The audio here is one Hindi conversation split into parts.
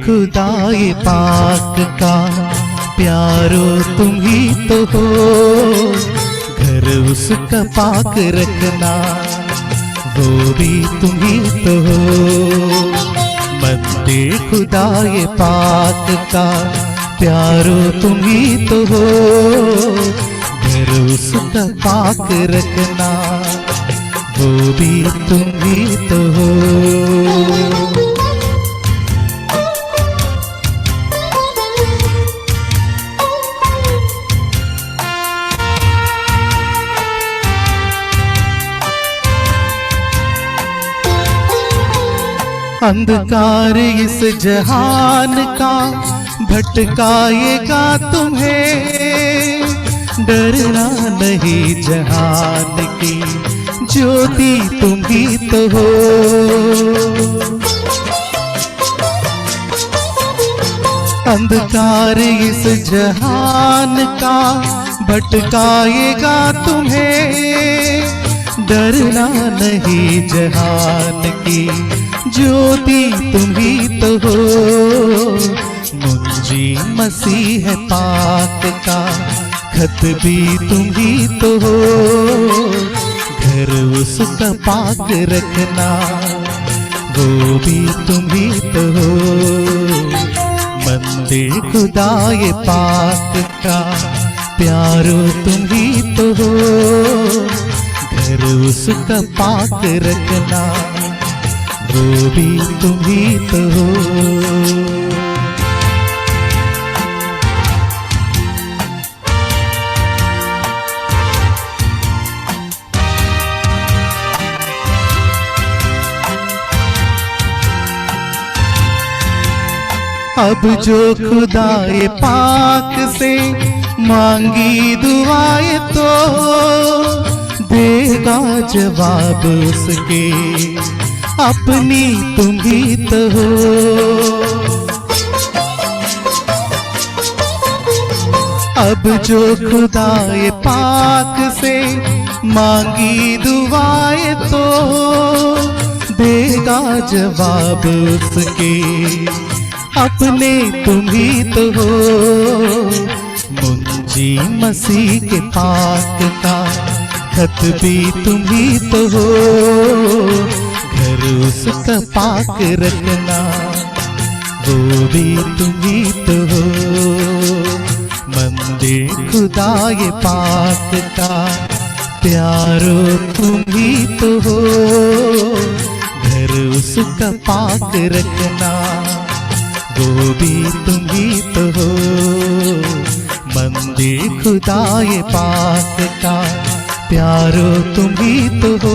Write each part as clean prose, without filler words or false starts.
खुदाए पाक का प्यारो तुम ही तो हो, घर उसका पाक रखना वो भी तुम ही तो हो। मंदिर खुदाए पाक का प्यारो तुम ही तो हो, घर उसका पाक रखना वो भी तुम ही तो हो। अंधकार इस जहान का भटकाएगा तुम्हें, डरना नहीं जहान की ज्योति तुम ही तो हो। अंधकार इस जहान का भटकाएगा तुम्हें, डरना नहीं जहान की ज्योति तुम ही तो हो। मुंजी मसीह पाक का खत भी तुम ही तो हो, घर उसका पाक रखना वो भी तुम ही तो हो। मंदिर खुदाए पाक का प्यारो तुम ही तो हो, घर उसका पाक रखना वो भी तुम ही तो हो। अब जो खुदाए पाक से मांगी दुआएं तो देगा जवाब उसके, अपनी तुम ही तो हो। अब जो खुदाए पाक से मांगी दुआएं तो देगा जवाब उसके, अपने तुम ही तो हो। मुंजी मसीह के पाक का खत भी तुम ही तो हो, घर उसका पाक रखना वो भी तुम ही तो हो। मंदिर खुदाए पाक का प्यारो तुम ही तो हो, घर उसका पाक रखना वो भी तुम ही तो हो। मंदिर खुदाए पाक का प्यारो तुम ही तो हो,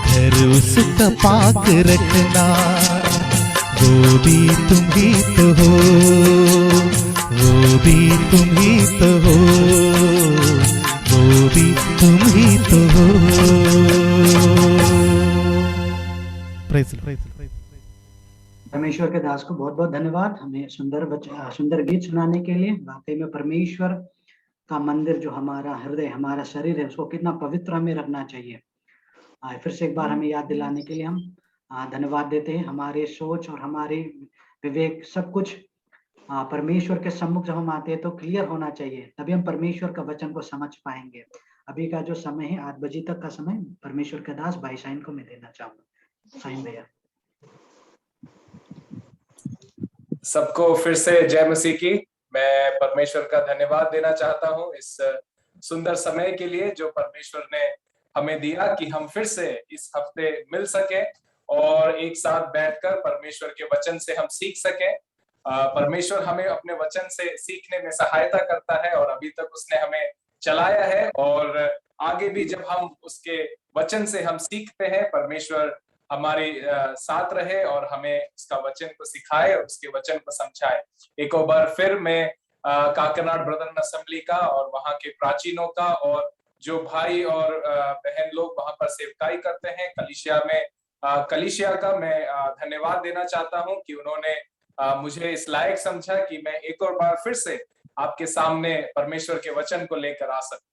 घर उसका पाक रखना वो भी तुम ही तो हो, वो भी तुम ही तो हो, वो भी तुम ही तो हो। प्रेज़ परमेश्वर के दास को बहुत बहुत धन्यवाद हमें सुंदर गीत सुनाने के लिए। वाकई में परमेश्वर का मंदिर जो हमारा हृदय हमारा शरीर है उसको कितना पवित्र हमें रखना चाहिए। फिर से एक बार हमें याद दिलाने के लिए हम धन्यवाद देते हैं। हमारे सोच और हमारे विवेक सब कुछ परमेश्वर के सम्मुख जब हम आते हैं तो क्लियर होना चाहिए, तभी हम परमेश्वर का वचन को समझ पाएंगे। अभी का जो समय है 8 बजे तक का समय परमेश्वर के दास भाई साइन को मैं देना चाहूंगा। साइन भैया। सबको फिर से जय मसीह की। मैं परमेश्वर का धन्यवाद देना चाहता हूं इस सुंदर समय के लिए जो परमेश्वर ने हमें दिया कि हम फिर से इस हफ्ते मिल सके और एक साथ बैठकर परमेश्वर के वचन से हम सीख सके। परमेश्वर हमें अपने वचन से सीखने में सहायता करता है और अभी तक उसने हमें चलाया है और आगे भी जब हम उसके वचन से हम सीखते हैं परमेश्वर हमारे साथ रहे और हमें उसका वचन को सिखाए और उसके वचन को समझाए। एक और बार फिर मैं काकनाड ब्रदरन असेंबली का और वहां के प्राचीनों का और जो भाई और बहन लोग वहां पर सेवकाई करते हैं कलीसिया में, कलीसिया का मैं धन्यवाद देना चाहता हूं कि उन्होंने मुझे इस लायक समझा कि मैं एक और बार फिर से आपके सामने परमेश्वर के वचन को लेकर आ सकूं।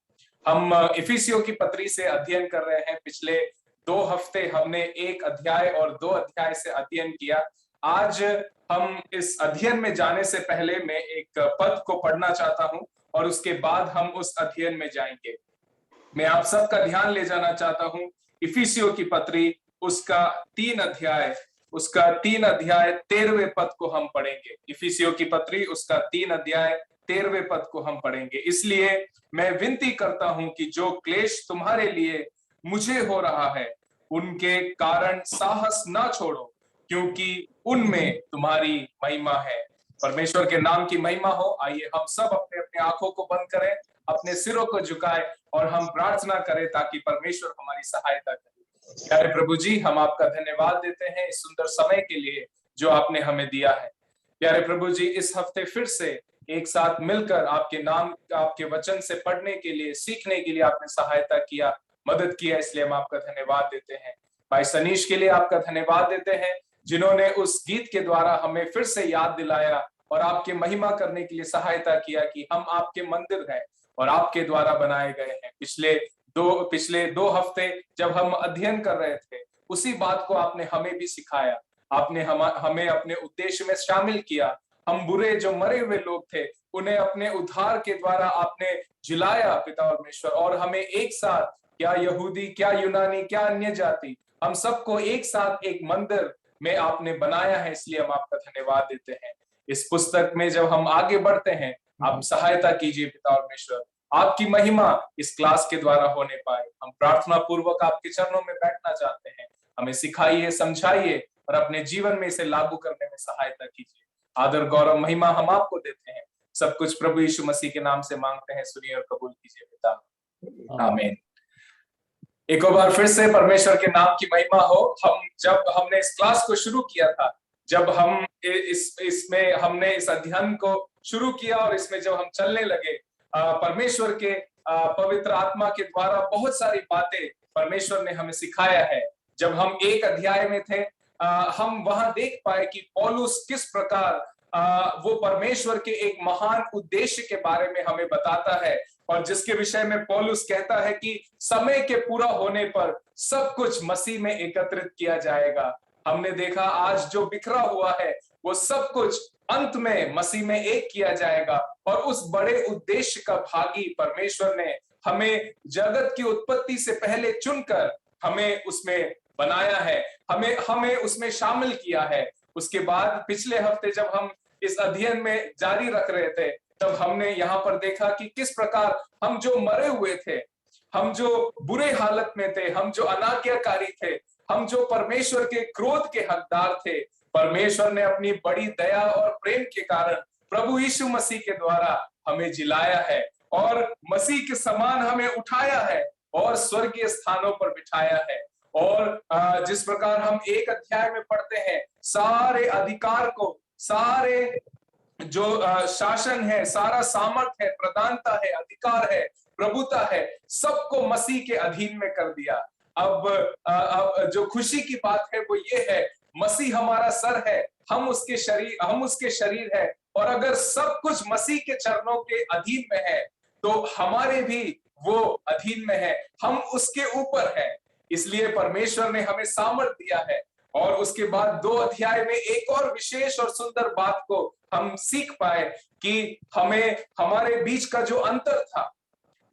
हम इफिसियों की पत्री से अध्ययन कर रहे हैं। पिछले 2 हफ्ते हमने 1 अध्याय और 2 अध्याय से अध्ययन किया। आज हम इस अध्ययन में जाने से पहले मैं एक पद को पढ़ना चाहता हूं और उसके बाद हम उस अध्ययन में जाएंगे। मैं आप सबका ध्यान ले जाना चाहता हूं इफिसियों की पत्री उसका 3 अध्याय 13वें पद को हम पढ़ेंगे। इफिसियों की पत्री उसका 3 अध्याय 13वें पद को हम पढ़ेंगे। इसलिए मैं विनती करता हूं कि जो क्लेश तुम्हारे लिए मुझे हो रहा है उनके कारण साहस ना छोड़ो, क्योंकि उनमें तुम्हारी महिमा है। परमेश्वर के नाम की महिमा हो। आइए हम सब अपने अपने आंखों को बंद करें, अपने सिरों को झुकाएं और हम प्रार्थना करें ताकि परमेश्वर हमारी सहायता करे। प्यारे प्रभु जी, हम आपका धन्यवाद देते हैं इस सुंदर समय के लिए जो आपने हमें दिया है। प्यारे प्रभु जी, इस हफ्ते फिर से एक साथ मिलकर आपके नाम, आपके वचन से पढ़ने के लिए, सीखने के लिए आपने सहायता किया, मदद किया, इसलिए हम आपका धन्यवाद देते हैं। भाई सनीश के लिए आपका धन्यवाद देते हैं जिन्होंने उस गीत के द्वारा हमें फिर से याद दिलाया और आपके महिमा करने के लिए सहायता किया कि हम आपके मंदिर हैं और आपके द्वारा बनाए गए हैं। पिछले दो हफ्ते जब हम अध्ययन कर रहे थे, उसी बात को आपने हमें भी सिखाया। आपने हमें अपने उद्देश्य में शामिल किया। हम बुरे जो मरे हुए लोग थे उन्हें अपने उद्धार के द्वारा आपने जिलाया पिता परमेश्वर, और हमें एक साथ, क्या यहूदी, क्या यूनानी, क्या अन्य जाति, हम सबको एक साथ एक मंदिर में आपने बनाया है। इसलिए हम आपका धन्यवाद देते हैं। इस पुस्तक में जब हम आगे बढ़ते हैं, आप सहायता कीजिए पिता परमेश्वर, आपकी महिमा इस क्लास के द्वारा होने पाए। हम प्रार्थना पूर्वक आपके चरणों में बैठना चाहते हैं। हमें सिखाइए, समझाइए और अपने जीवन में इसे लागू करने में सहायता कीजिए। आदर, गौरव, महिमा हम आपको देते हैं। सब कुछ प्रभु यीशु मसीह के नाम से मांगते हैं, सुनिए और कबूल कीजिए पिता, आमीन। एक और बार फिर से परमेश्वर के नाम की महिमा हो। जब हमने इस क्लास को शुरू किया था, जब हम इसमें हमने इस अध्ययन को शुरू किया और इसमें जब हम चलने लगे, परमेश्वर के पवित्र आत्मा के द्वारा बहुत सारी बातें परमेश्वर ने हमें सिखाया है। जब हम एक अध्याय में थे, हम वहां देख पाए कि पौलुस किस प्रकार वो परमेश्वर के एक महान उद्देश्य के बारे में हमें बताता है, और जिसके विषय में पौलुस कहता है कि समय के पूरा होने पर सब कुछ मसीह में एकत्रित किया जाएगा। हमने देखा आज जो बिखरा हुआ है वो सब कुछ अंत में मसीह में एक किया जाएगा, और उस बड़े उद्देश्य का भागी परमेश्वर ने हमें जगत की उत्पत्ति से पहले चुनकर हमें उसमें बनाया है, हमें उसमें शामिल किया है। उसके बाद पिछले हफ्ते जब हम इस अध्ययन में जारी रख रहे थे, तब हमने यहाँ पर देखा कि किस प्रकार हम जो मरे हुए थे, हम जो बुरे हालत में थे, हम जो अनाज्ञाकारी थे, हम जो परमेश्वर के क्रोध के हकदार थे, परमेश्वर ने अपनी बड़ी दया और प्रेम के कारण प्रभु यीशु मसीह के द्वारा हमें जिलाया है और मसीह के समान हमें उठाया है और स्वर्गीय स्थानों पर बिठाया है। और जिस प्रकार हम एक अध्याय में पढ़ते हैं, सारे अधिकार को, सारे जो शासन है, सारा सामर्थ है, प्रधानता है, अधिकार है, प्रभुता है, सबको मसीह के अधीन में कर दिया। अब जो खुशी की बात है वो ये है, मसीह हमारा सर है, हम उसके शरीर है, और अगर सब कुछ मसीह के चरणों के अधीन में है तो हमारे भी वो अधीन में है, हम उसके ऊपर हैं। इसलिए परमेश्वर ने हमें सामर्थ दिया है। और उसके बाद 2 अध्याय में एक और विशेष और सुंदर बात को हम सीख पाए कि हमें हमारे बीच का जो अंतर था,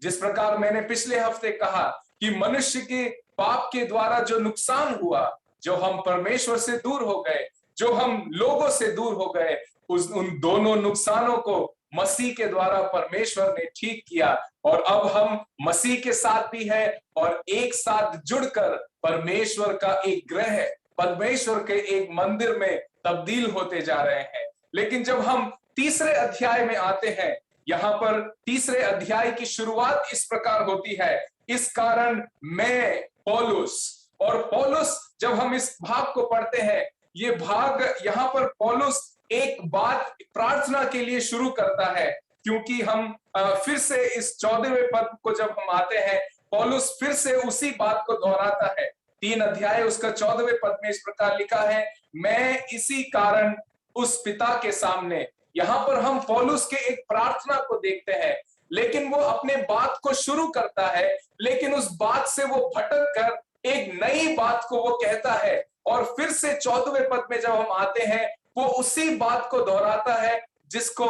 जिस प्रकार मैंने पिछले हफ्ते कहा कि मनुष्य के पाप के द्वारा जो नुकसान हुआ, जो हम परमेश्वर से दूर हो गए, जो हम लोगों से दूर हो गए, उन दोनों नुकसानों को मसीह के द्वारा परमेश्वर ने ठीक किया, और अब हम मसीह के साथ भी हैं और एक साथ जुड़कर परमेश्वर का एक ग्रह, परमेश्वर के एक मंदिर में तब्दील होते जा रहे हैं। लेकिन जब हम तीसरे अध्याय में आते हैं, यहाँ पर तीसरे अध्याय की शुरुआत इस प्रकार होती है, इस कारण मैं पौलुस। और पौलुस, जब हम इस भाग को पढ़ते हैं, ये भाग यहाँ पर पौलुस एक बात प्रार्थना के लिए शुरू करता है, क्योंकि हम फिर से इस 14वें पद को जब हम आते हैं, पौलुस फिर से उसी बात को दोहराता है। 3 अध्याय उसका 14वें पद में इस प्रकार लिखा है, मैं इसी कारण उस पिता के सामने। यहाँ पर हम पौलुस के एक प्रार्थना को देखते हैं, लेकिन वो अपने बात को शुरू करता है, लेकिन उस बात से वो भटक कर एक नई बात को वो कहता है, और फिर से 14वें पद में जब हम आते हैं, वो उसी बात को दोहराता है जिसको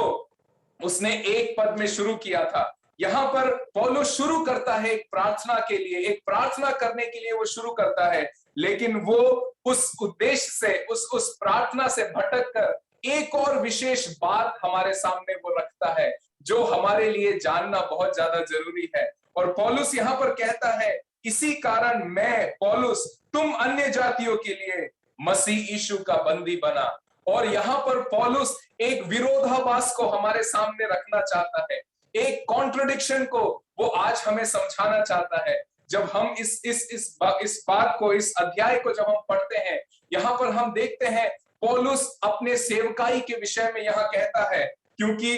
उसने एक पद में शुरू किया था। यहां पर पौलुस शुरू करता है एक प्रार्थना के लिए, एक प्रार्थना करने के लिए वो शुरू करता है, लेकिन वो उस उद्देश्य से, उस प्रार्थना से भटक कर एक और विशेष बात हमारे सामने वो रखता है, जो हमारे लिए जानना बहुत ज्यादा जरूरी है। और पौलुस यहां पर कहता है, इसी कारण मैं पौलुस तुम अन्य जातियों के लिए मसीह यीशु का बंदी बना। और यहां पर पौलुस एक विरोधाभास को हमारे सामने रखना चाहता है, एक कॉन्ट्रडिक्शन को वो आज हमें समझाना चाहता है। जब हम इस बात को, इस अध्याय को जब हम पढ़ते हैं, यहां पर हम देखते हैं पौलुस अपने सेवकाई के विषय में यहां कहता है, क्योंकि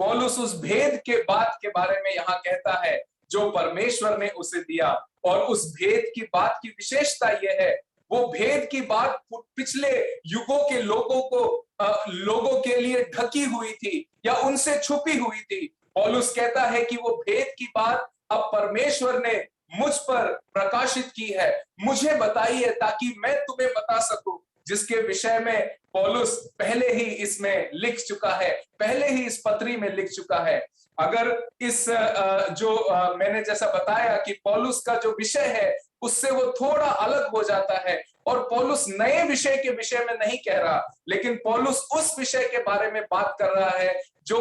पौलुस उस भेद के बात के बारे में यहां कहता है जो परमेश्वर ने उसे दिया। और उस भेद की बात की विशेषता यह है, वो भेद की बात पिछले युगों के लोगों के लिए ढकी हुई थी या उनसे छुपी हुई थी। पौलुस कहता है कि वो भेद की बात अब परमेश्वर ने मुझ पर प्रकाशित की है, मुझे बताई है, ताकि मैं तुम्हें बता सकूं, जिसके विषय में पौलुस पहले ही इसमें लिख चुका है, पहले ही इस पत्री में लिख चुका है। अगर इस मैंने जैसा बताया कि पौलुस का जो विषय है उससे वो थोड़ा अलग हो जाता है, और पौलुस नए विषय के विषय में नहीं कह रहा, लेकिन पौलुस उस विषय के बारे में बात कर रहा है जो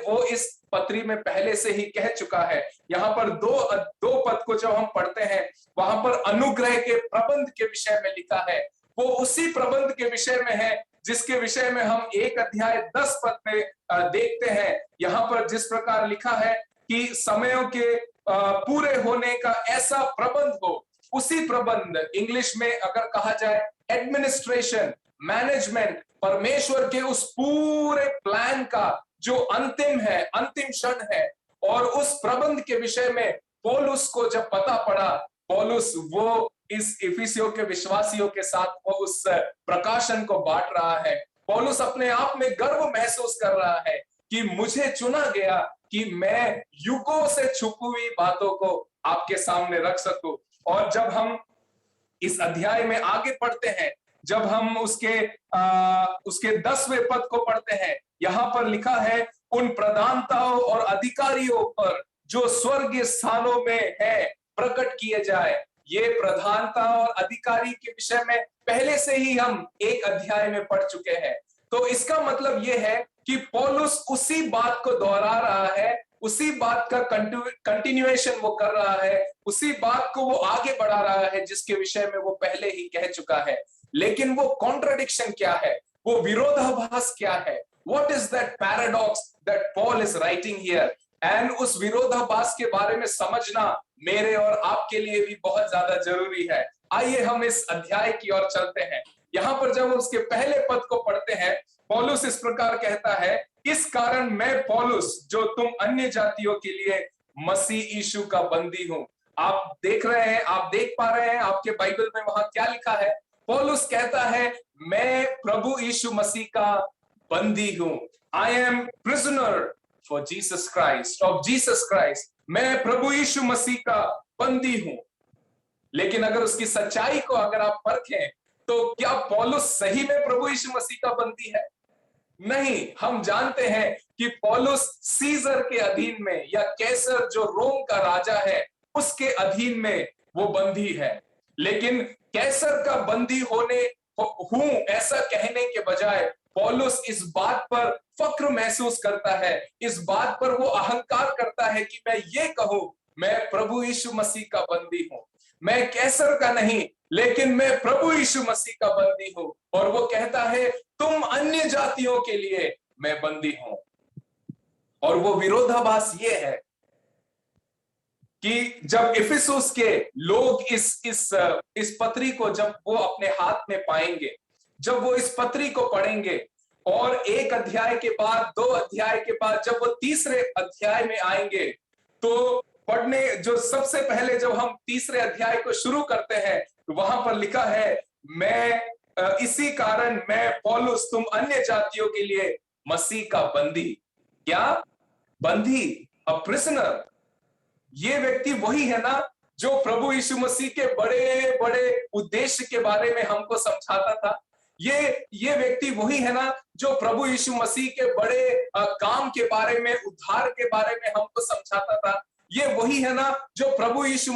वो इस पत्री में पहले से ही कह चुका है। यहाँ पर दो पद को जब हम पढ़ते हैं, वहां पर अनुग्रह के प्रबंध के विषय में लिखा है। वो उसी प्रबंध के विषय में है जिसके विषय में हम 1 अध्याय 10 पद में देखते हैं। यहाँ पर जिस प्रकार लिखा है कि समयों के पूरे होने का ऐसा प्रबंध हो, उसी प्रबंध, इंग्लिश में अगर कहा जाए एडमिनिस्ट्रेशन, मैनेजमेंट, परमेश्वर के उस पूरे प्लान का जो अंतिम है, अंतिम क्षण है, और उस प्रबंध के विषय में पौलुस को जब पता पड़ा, पौलुस वो इस इफिसियों के विश्वासियों के साथ वो उस प्रकाशन को बांट रहा है। पौलुस अपने आप में गर्व महसूस कर रहा है कि मुझे चुना गया कि मैं युगों से छुपी हुई बातों को आपके सामने रख सकूं। और जब हम इस अध्याय में आगे पढ़ते हैं, जब हम उसके 10वें पद को पढ़ते हैं, यहां पर लिखा है, उन प्रधानताओं और अधिकारियों पर जो स्वर्गीय स्थानों में है प्रकट किए जाए। ये प्रधानता और अधिकारी के विषय में पहले से ही हम 1 अध्याय में पढ़ चुके हैं। तो इसका मतलब यह है कि पौलुस उसी बात को दोहरा रहा है, उसी बात का कंटिन्यूएशन वो कर रहा है, उसी बात को वो आगे बढ़ा रहा है जिसके विषय में वो पहले ही कह चुका है। लेकिन वो कॉन्ट्रडिक्शन क्या है, वो विरोधाभास क्या है? What is that paradox that Paul is writing here? And उस विरोधाभास के बारे में समझना मेरे और आपके लिए भी बहुत ज्यादा जरूरी है। आइए हम इस अध्याय की ओर चलते हैं। यहाँ पर जब उसके पहले पद को पढ़ते हैं, पौलुस इस प्रकार कहता है, इस कारण मैं पौलुस जो तुम अन्य जातियों के लिए मसीह यीशु का बंदी हूं। आप देख रहे हैं, आप देख पा रहे हैं आपके बाइबल में वहां क्या लिखा है? पौलुस कहता है, मैं प्रभु यीशु मसीह का बंदी हूं। I am prisoner for Jesus Christ, of Jesus Christ. मैं प्रभु यीशु मसीह का बंदी हूं। लेकिन अगर उसकी सच्चाई को अगर आप परखें, तो क्या पौलुस सही में प्रभु यीशु मसीह का बंदी है? नहीं। हम जानते हैं कि पौलुस सीजर के अधीन में, या कैसर जो रोम का राजा है उसके अधीन में वो बंदी है। लेकिन कैसर का बंदी हूं ऐसा कहने के बजाय पौलुस इस बात पर फक्र महसूस करता है, इस बात पर वो अहंकार करता है कि मैं ये कहूं, मैं प्रभु यीशु मसीह का बंदी हूं। मैं कैसर का नहीं, लेकिन मैं प्रभु यीशु मसीह का बंदी हूं। और वो कहता है, तुम अन्य जातियों के लिए मैं बंदी हूं। और वो विरोधाभास ये है कि जब इफिसुस के लोग इस पत्री को जब वो अपने हाथ में पाएंगे, जब वो इस पत्री को पढ़ेंगे, और 1 अध्याय के बाद, 2 अध्याय के बाद जब वो 3रे अध्याय में आएंगे, तो पढ़ने जो सबसे पहले जब हम 3रे अध्याय को शुरू करते हैं, तो वहां पर लिखा है, मैं इसी कारण मैं पौलुस तुम अन्य जातियों के लिए मसीह का बंदी। क्या बंदी? A prisoner. ये व्यक्ति वही है ना जो प्रभु यीशु मसीह के बड़े बड़े उद्देश्य के बारे में हमको समझाता था। ये व्यक्ति वही है ना जो प्रभु यीशु मसीह के बड़े काम के बारे में, उद्धार के बारे में हमको समझाता था। ये वही है ना जो प्रभु यीशु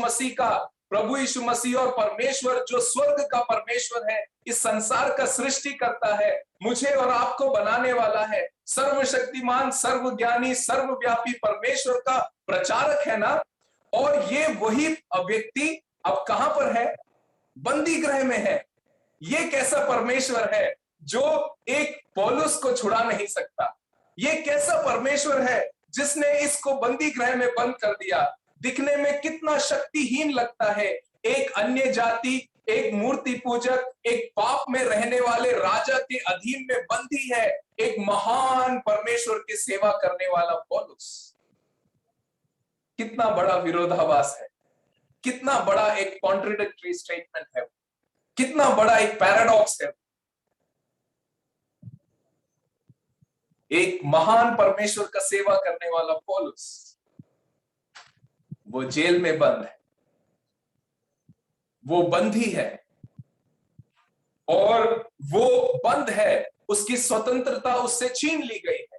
मसीह और परमेश्वर, जो स्वर्ग का परमेश्वर है, इस संसार का सृष्टि करता है, मुझे और आपको बनाने वाला है, सर्वशक्तिमान, सर्वज्ञानी, सर्वव्यापी परमेश्वर का प्रचारक है ना। और ये वही व्यक्ति अब कहां पर है? बंदी गृह में है। ये कैसा परमेश्वर है जो एक पौलुस को छुड़ा नहीं सकता? ये कैसा परमेश्वर है जिसने इसको बंदी गृह में बंद कर दिया? दिखने में कितना शक्तिहीन लगता है। एक अन्य जाति, एक मूर्ति पूजक, एक पाप में रहने वाले राजा के अधीन में बंदी है एक महान परमेश्वर की सेवा करने वाला पौलुस। कितना बड़ा विरोधाभास है, कितना बड़ा एक कॉन्ट्रडिक्टरी स्टेटमेंट है, कितना बड़ा एक पैराडॉक्स है। एक महान परमेश्वर का सेवा करने वाला पौलुस, वो जेल में बंद है, वो बंदी है, और वो बंद है, उसकी स्वतंत्रता उससे छीन ली गई है।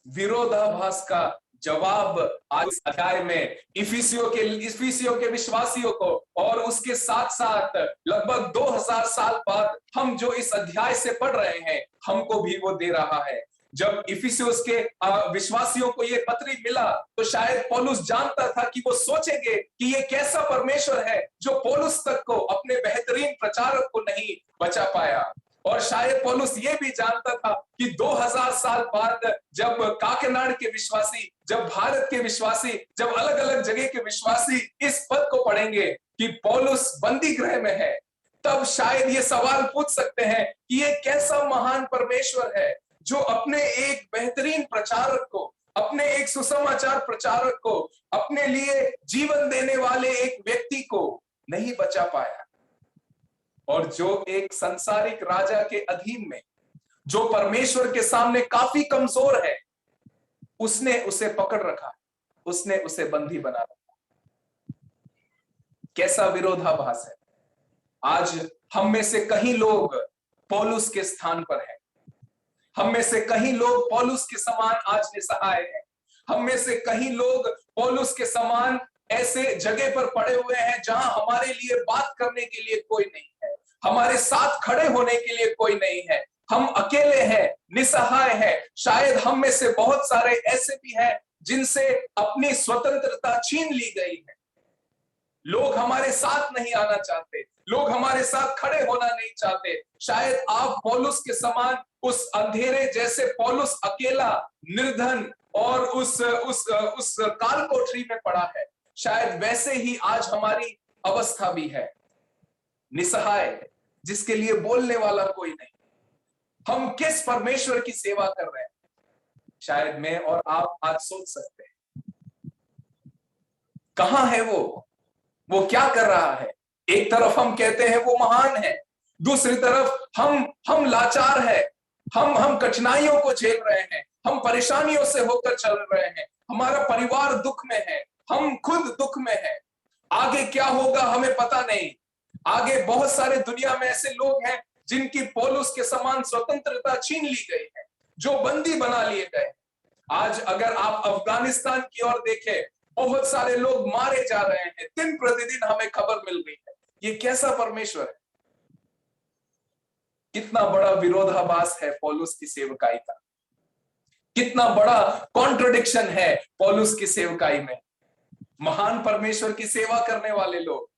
विरोधाभास का जवाब आज इस अध्याय में इफिसियों के विश्वासियों को, और उसके साथ साथ लगभग 2000 साल बाद हम जो इस अध्याय से पढ़ रहे हैं, हमको भी वो दे रहा है। जब इफिसियोस के विश्वासियों को ये पत्री मिला तो शायद पौलुस जानता था कि वो सोचेंगे कि ये कैसा परमेश्वर है जो पौलुस तक को, अपने बेहतरीन प्रचारक को नहीं बचा पाया। और शायद पौलुस ये भी जानता था कि 2000 साल बाद जब काकनाड़ के विश्वासी, जब भारत के विश्वासी, जब अलग अलग जगह के विश्वासी इस पद को पढ़ेंगे कि पौलुस बंदी गृह में है, तब शायद ये सवाल पूछ सकते हैं कि ये कैसा महान परमेश्वर है जो अपने एक बेहतरीन प्रचारक को, अपने एक सुसमाचार प्रचारक को, अपने लिए जीवन देने वाले एक व्यक्ति को नहीं बचा पाया, और जो एक संसारिक राजा के अधीन में, जो परमेश्वर के सामने काफी कमजोर है, उसने उसे पकड़ रखा, उसने उसे बंदी बना रखा। कैसा विरोधाभास है। आज हम में से कई लोग पौलुस के स्थान पर हैं, हम में से कई लोग पौलुस के समान आज निसहाय हैं, हम में से कई लोग पौलुस के समान ऐसे जगह पर पड़े हुए हैं जहां हमारे लिए बात करने के लिए कोई नहीं है, हमारे साथ खड़े होने के लिए कोई नहीं है, हम अकेले हैं, निसहाय हैं। शायद हम में से बहुत सारे ऐसे भी हैं जिनसे अपनी स्वतंत्रता छीन ली गई है। लोग हमारे साथ नहीं आना चाहते, लोग हमारे साथ खड़े होना नहीं चाहते। शायद आप पौलुस के समान उस अंधेरे जैसे पौलुस अकेला, निर्धन और उस काल कोठरी में पड़ा है। शायद वैसे ही आज हमारी अवस्था भी है, निसहाय, जिसके लिए बोलने वाला कोई नहीं। हम किस परमेश्वर की सेवा कर रहे हैं? शायद मैं और आप आज सोच सकते हैं, कहां है वो क्या कर रहा है? एक तरफ हम कहते हैं वो महान है, दूसरी तरफ हम लाचार है, हम कठिनाइयों को झेल रहे हैं, हम परेशानियों से होकर चल रहे हैं, हमारा परिवार दुख में है, हम खुद दुख में हैं। आगे क्या होगा हमें पता नहीं। आगे बहुत सारे दुनिया में ऐसे लोग हैं जिनकी पौलुस के समान स्वतंत्रता छीन ली गई है, जो बंदी बना लिए गए। आज अगर आप अफगानिस्तान की ओर देखें, बहुत सारे लोग मारे जा रहे हैं, दिन प्रतिदिन हमें खबर मिल रही है। ये कैसा परमेश्वर है? कितना बड़ा विरोधाभास है पौलुस की सेवकाई का, कितना बड़ा कॉन्ट्रडिक्शन है पौलुस की सेवकाई में। महान परमेश्वर की सेवा करने वाले लोग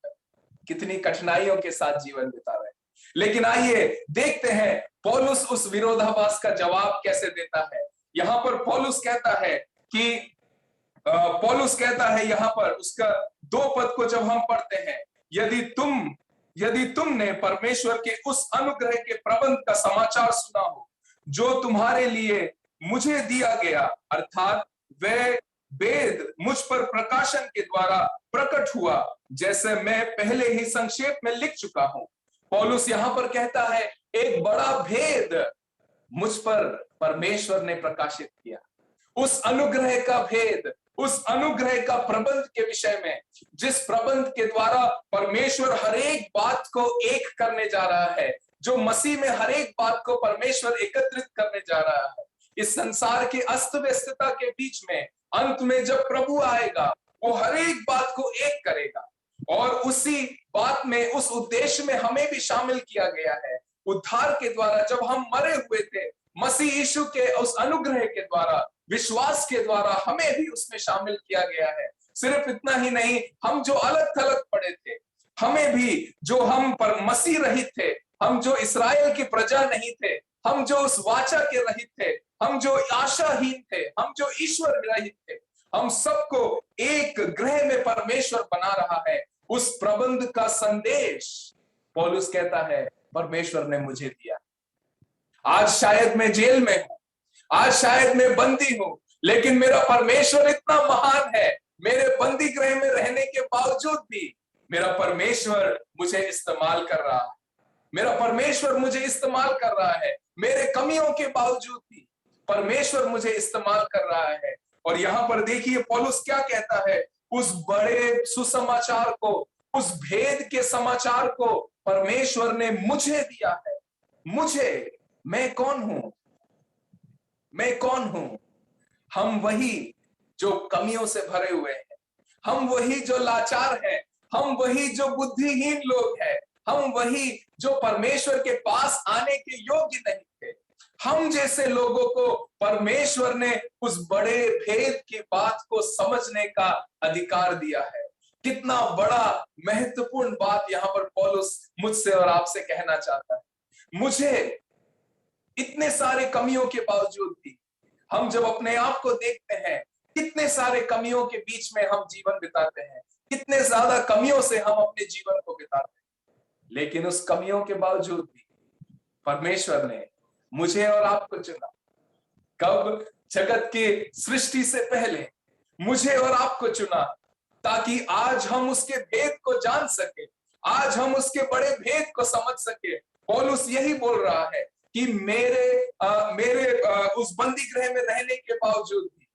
कितनी कठिनाइयों के साथ जीवन बिता रहे हैं। लेकिन आइए देखते हैं पौलुस उस विरोधाभास का जवाब कैसे देता है। यहां पर पौलुस कहता है कि यहां पर उसका 2 पद को जब हम पढ़ते हैं, यदि तुमने परमेश्वर के उस अनुग्रह के प्रबंध का समाचार सुना हो जो तुम्हारे लिए मुझे दिया गया, अर्थात वह वेद मुझ पर प्रकाशन के द्वारा प्रकट हुआ, जैसे मैं पहले ही संक्षेप में लिख चुका हूं। पौलुस यहां पर कहता है एक बड़ा भेद मुझ पर परमेश्वर ने प्रकाशित किया। उस अनुग्रह का भेद, उस अनुग्रह का प्रबंध के विषय में, जिस प्रबंध के द्वारा परमेश्वर हर एक बात को एक करने जा रहा है, जो मसीह में हर एक बात को परमेश्वर एकत्रित करने जा रहा है। इस संसार की अस्त व्यस्तता के बीच में अंत में जब प्रभु आएगा, वो हर एक बात को एक करेगा, और उसी बात में, उस उद्देश्य में हमें भी शामिल किया गया है। उद्धार के द्वारा जब हम मरे हुए थे, मसीह यीशु के उस अनुग्रह के द्वारा, विश्वास के द्वारा हमें भी उसमें शामिल किया गया है। सिर्फ इतना ही नहीं, हम जो अलग थलग पड़े थे, हमें भी, जो हम पर मसीह रहित थे, हम जो इस्राएल की प्रजा नहीं थे, हम जो उस वाचा के रहित थे, हम जो आशाहीन थे, हम जो ईश्वर रहित थे, हम सबको एक ग्रह में परमेश्वर बना रहा है। उस प्रबंध का संदेश पौलुस कहता है परमेश्वर ने मुझे दिया। आज शायद मैं जेल में हूं, आज शायद मैं बंदी हूं, लेकिन मेरा परमेश्वर इतना महान है, मेरे बंदी गृह में रहने के बावजूद भी मेरा परमेश्वर मुझे इस्तेमाल कर रहा है। मेरा परमेश्वर मुझे इस्तेमाल कर रहा है, मेरे कमियों के बावजूद भी परमेश्वर मुझे इस्तेमाल कर रहा है। और यहां पर देखिए पौलुस क्या कहता है, उस बड़े सुसमाचार को, उस भेद के समाचार को परमेश्वर ने मुझे दिया है। मुझे, मैं कौन हूं? मैं कौन हूं? हम वही जो कमियों से भरे हुए हैं, हम वही जो लाचार हैं, हम वही जो बुद्धिहीन लोग हैं, हम वही जो परमेश्वर के पास आने के योग्य नहीं थे। हम जैसे लोगों को परमेश्वर ने उस बड़े भेद की बात को समझने का अधिकार दिया है। कितना बड़ा महत्वपूर्ण बात यहां पर पौलुस मुझसे और आपसे कहना चाहता है। मुझे इतने सारे कमियों के बावजूद भी, हम जब अपने आप को देखते हैं, कितने सारे कमियों के बीच में हम जीवन बिताते हैं, कितने ज्यादा कमियों से हम अपने जीवन को बिताते हैं, लेकिन उस कमियों के बावजूद भी परमेश्वर ने मुझे और आपको चुना। कब? जगत की सृष्टि से पहले मुझे और आपको चुना, ताकि आज हम उसके भेद को जान सके, आज हम उसके बड़े भेद को समझ सके। पौलुस यही बोल रहा है कि मेरे उस बंदी गृह में रहने के बावजूद भी,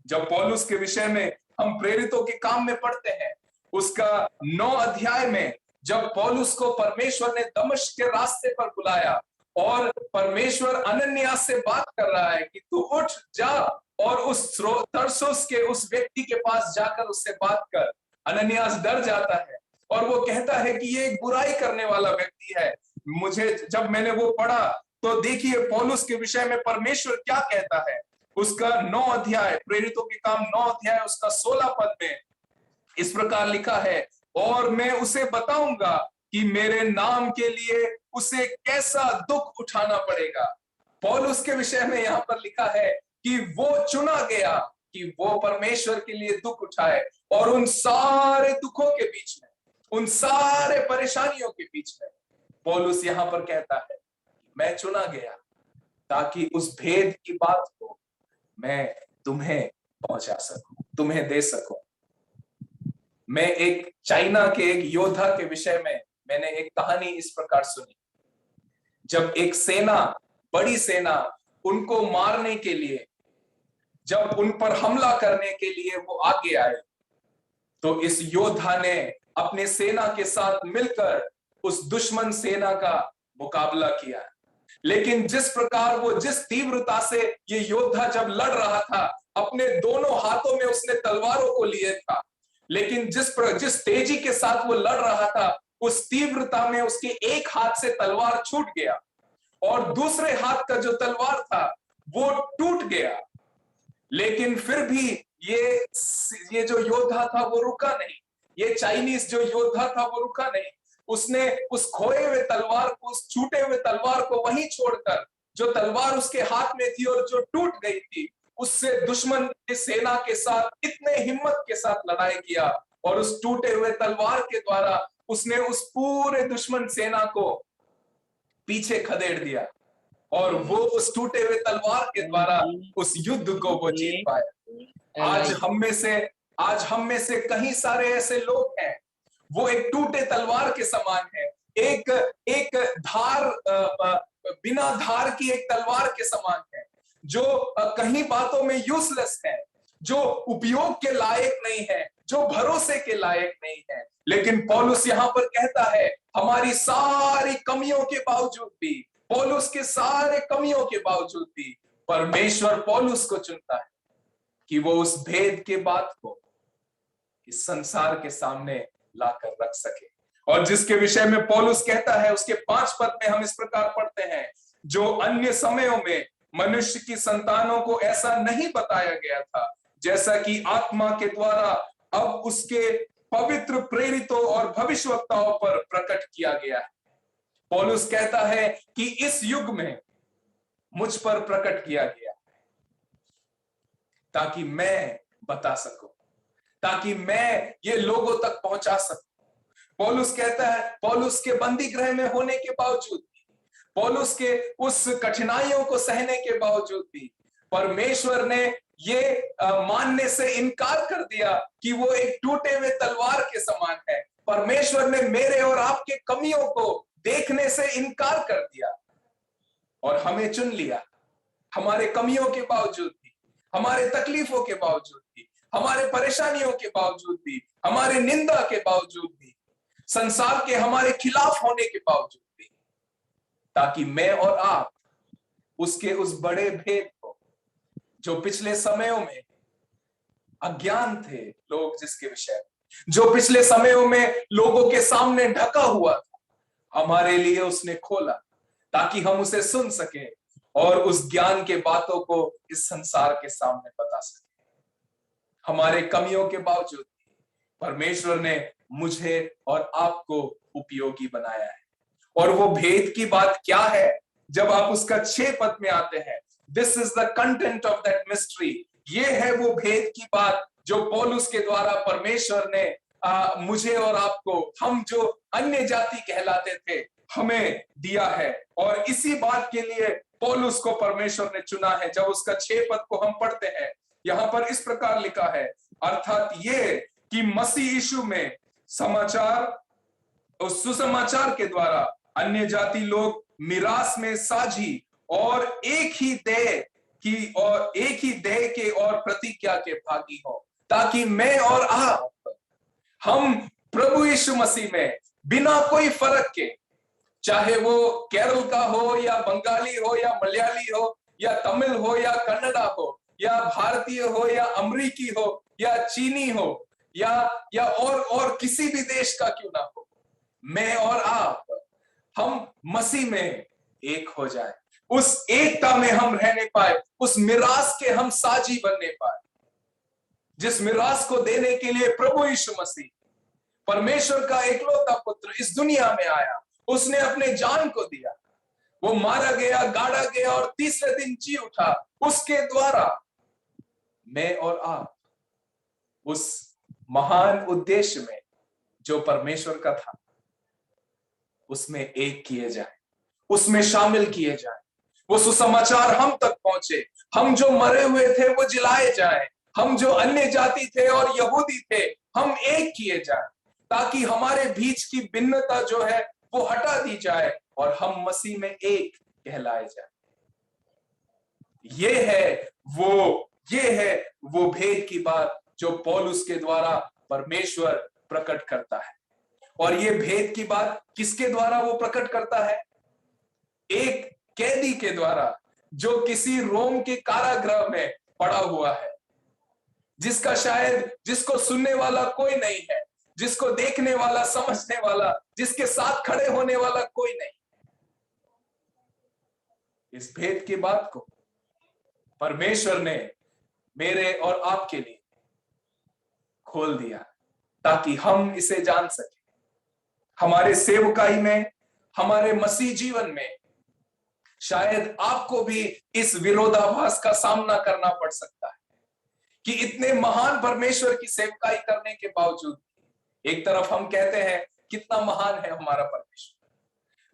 जब पौलुस के विषय में हम प्रेरितों के काम में पढ़ते हैं, उसका 9 अध्याय में जब पौलुस को परमेश्वर ने दमिश्क के रास्ते पर बुलाया और परमेश्वर अनन्यास से बात कर रहा है कि तू उठ जा और उस तरसुस के उस व्यक्ति के पास जाकर उससे बात कर। अनन्यास डर जाता है और वो कहता है कि ये एक बुराई करने वाला व्यक्ति है। मुझे जब मैंने वो पढ़ा तो देखिए पौलुस के विषय में परमेश्वर क्या कहता है। उसका 9 अध्याय, प्रेरितों के काम 9 अध्याय उसका 16 पद में इस प्रकार लिखा है, और मैं उसे बताऊंगा कि मेरे नाम के लिए उसे कैसा दुख उठाना पड़ेगा। पौलुस के विषय में यहां पर लिखा है कि वो चुना गया कि वो परमेश्वर के लिए दुख उठाए, और उन सारे दुखों के बीच में, उन सारे परेशानियों के बीच में पौलुस यहां पर कहता है मैं चुना गया ताकि उस भेद की बात को मैं तुम्हें पहुंचा सकूं, तुम्हें दे सकूं। मैं एक चाइना के एक योद्धा के विषय में मैंने एक कहानी इस प्रकार सुनी। जब एक सेना, बड़ी सेना उनको मारने के लिए, जब उन पर हमला करने के लिए वो आगे आए, तो इस योद्धा ने अपने सेना के साथ मिलकर उस दुश्मन सेना का मुकाबला किया। लेकिन जिस प्रकार वो, जिस तीव्रता से ये योद्धा जब लड़ रहा था, अपने दोनों हाथों में उसने तलवारों को लिए था, लेकिन जिस तेजी के साथ वो लड़ रहा था, उस तीव्रता में उसके एक हाथ से तलवार छूट गया और दूसरे हाथ का जो तलवार था वो टूट गया। लेकिन फिर भी ये जो योद्धा था वो रुका नहीं, ये चाइनीज जो योद्धा था वो रुका नहीं। उसने उस खोए हुए तलवार को, उस छूटे हुए तलवार को वहीं छोड़कर, जो तलवार उसके हाथ में थी और जो टूट गई थी, उससे दुश्मन की सेना के साथ इतने हिम्मत के साथ लड़ाई किया, और उस टूटे हुए तलवार के द्वारा उसने उस पूरे दुश्मन सेना को पीछे खदेड़ दिया, और वो उस टूटे हुए तलवार के द्वारा उस युद्ध को वो जीत पाया। आज हम में से कई सारे ऐसे लोग हैं, वो एक टूटे तलवार के समान है। एक धार बिना धार की एक तलवार के समान है, जो कहीं बातों में यूजलेस है, जो उपयोग के लायक नहीं है, जो भरोसे के लायक नहीं है। लेकिन पौलुस यहां पर कहता है, हमारी सारी कमियों के बावजूद भी, पौलुस के सारे कमियों के बावजूद भी परमेश्वर पौलुस को चुनता है कि वो उस भेद के बात को इस संसार के सामने लाकर रख सके। और जिसके विषय में पौलुस कहता है, उसके 5 पद में हम इस प्रकार पढ़ते हैं, जो अन्य समयों में मनुष्य की संतानों को ऐसा नहीं बताया गया था, जैसा कि आत्मा के द्वारा अब उसके पवित्र प्रेरितों और भविष्यवक्ताओं पर प्रकट किया गया है। पौलुस कहता है कि इस युग में मुझ पर प्रकट किया गया ताकि मैं बता सकूं, ताकि मैं ये लोगों तक पहुंचा सकूं। पौलुस कहता है, पौलुस के बंदी गृह में होने के बावजूद भी, पौलुस के उस कठिनाइयों को सहने के बावजूद भी परमेश्वर ने ये मानने से इनकार कर दिया कि वो एक टूटे हुए तलवार के समान है। परमेश्वर ने मेरे और आपके कमियों को देखने से इनकार कर दिया और हमें चुन लिया। हमारे कमियों के बावजूद भी, हमारे तकलीफों के बावजूद भी, हमारे परेशानियों के बावजूद भी, हमारे निंदा के बावजूद भी, संसार के हमारे खिलाफ होने के बावजूद भी, ताकि मैं और आप उसके उस बड़े भेद को, जो पिछले समयों में अज्ञान थे लोग, जिसके विषय में, जो पिछले समयों में लोगों के सामने ढका हुआ था, हमारे लिए उसने खोला ताकि हम उसे सुन सके और उस ज्ञान के बातों को इस संसार के सामने बता सके। हमारे कमियों के बावजूद परमेश्वर ने मुझे और आपको उपयोगी बनाया है। और वो भेद की बात क्या है? जब आप उसका 6 पद में आते हैं, this is the content of that mystery, ये है वो भेद की बात जो पौलुस के द्वारा परमेश्वर ने मुझे और आपको, हम जो अन्य जाति कहलाते थे, हमें दिया है। और इसी बात के लिए पौलुस को परमेश्वर ने चुना है। जब उसका 6 पद को हम पढ़ते हैं, यहां पर इस प्रकार लिखा है, अर्थात ये कि मसीह यीशु में समाचार, उस सुसमाचार के द्वारा अन्य जाति लोग मिरास में साझी और एक ही देह के और प्रतिज्ञा के भागी हो, ताकि मैं और आप, हम प्रभु यीशु मसीह में बिना कोई फर्क के, चाहे वो केरल का हो या बंगाली हो या मलयाली हो या तमिल हो या कन्नड़ा हो या भारतीय हो या अमरीकी हो या चीनी हो या और किसी भी देश का क्यों ना हो, मैं और आप, हम मसीह में एक हो जाए, उस एकता में हम रहने पाए, उस मिरास के हम साझी बनने पाए, जिस मिरास को देने के लिए प्रभु यीशु मसीह, परमेश्वर का एकलौता पुत्र, इस दुनिया में आया। उसने अपने जान को दिया, वो मारा गया, गाड़ा गया और तीसरे दिन जी उठा। उसके द्वारा मैं और आप उस महान उद्देश्य में जो परमेश्वर का था, उसमें एक किए जाए, उसमें शामिल किए जाए। वो सुसमाचार हम तक पहुंचे, हम जो मरे हुए थे वो जिलाए जाए, हम जो अन्य जाति थे और यहूदी थे, हम एक किए जाए, ताकि हमारे बीच की भिन्नता जो है वो हटा दी जाए और हम मसीह में एक कहलाए जाए। ये है वो भेद की बात जो पौलुस के द्वारा परमेश्वर प्रकट करता है। और ये भेद की बात किसके द्वारा वो प्रकट करता है? एक कैदी के द्वारा, जो किसी रोम के कारागृह में पड़ा हुआ है, जिसको सुनने वाला कोई नहीं है, जिसको देखने वाला, समझने वाला, जिसके साथ खड़े होने वाला कोई नहीं। इस भेद की बात को परमेश्वर ने मेरे और आपके लिए खोल दिया ताकि हम इसे जान सके। हमारे सेवकाई में, हमारे मसीह जीवन में शायद आपको भी इस विरोधाभास का सामना करना पड़ सकता है कि इतने महान परमेश्वर की सेवकाई करने के बावजूद एक तरफ हम कहते हैं कितना महान है हमारा परमेश्वर,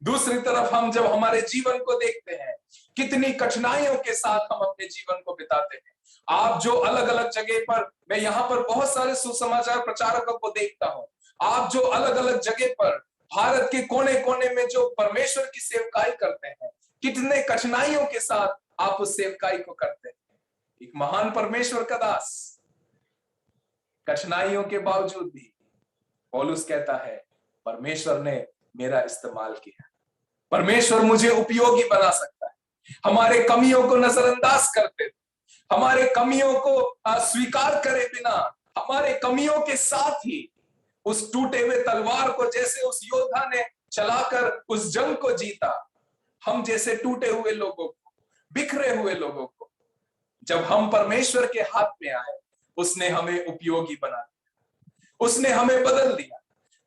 दूसरी तरफ हम जब हमारे जीवन को देखते हैं, कितनी कठिनाइयों के साथ हम अपने जीवन को बिताते हैं। आप जो अलग अलग जगह पर, मैं यहाँ पर बहुत सारे सुसमाचार प्रचारकों को देखता हूं, आप जो अलग अलग जगह पर भारत के कोने कोने में जो परमेश्वर की सेवकाई करते हैं, कितने कठिनाइयों के साथ आप उस सेवकाई को करते हैं। एक महान परमेश्वर का दास, कठिनाइयों के बावजूद भी पौलुस कहता है परमेश्वर ने मेरा इस्तेमाल किया, परमेश्वर मुझे उपयोगी बना सकता है। हमारे कमियों को नजरअंदाज करते हुए, हमारे कमियों को स्वीकार करे बिना, हमारे कमियों के साथ ही उस टूटे हुए तलवार को जैसे उस योद्धा ने चलाकर उस जंग को जीता, हम जैसे टूटे हुए लोगों को, बिखरे हुए लोगों को, जब हम परमेश्वर के हाथ में आए, उसने हमें उपयोगी बना दिया, उसने हमें बदल दिया,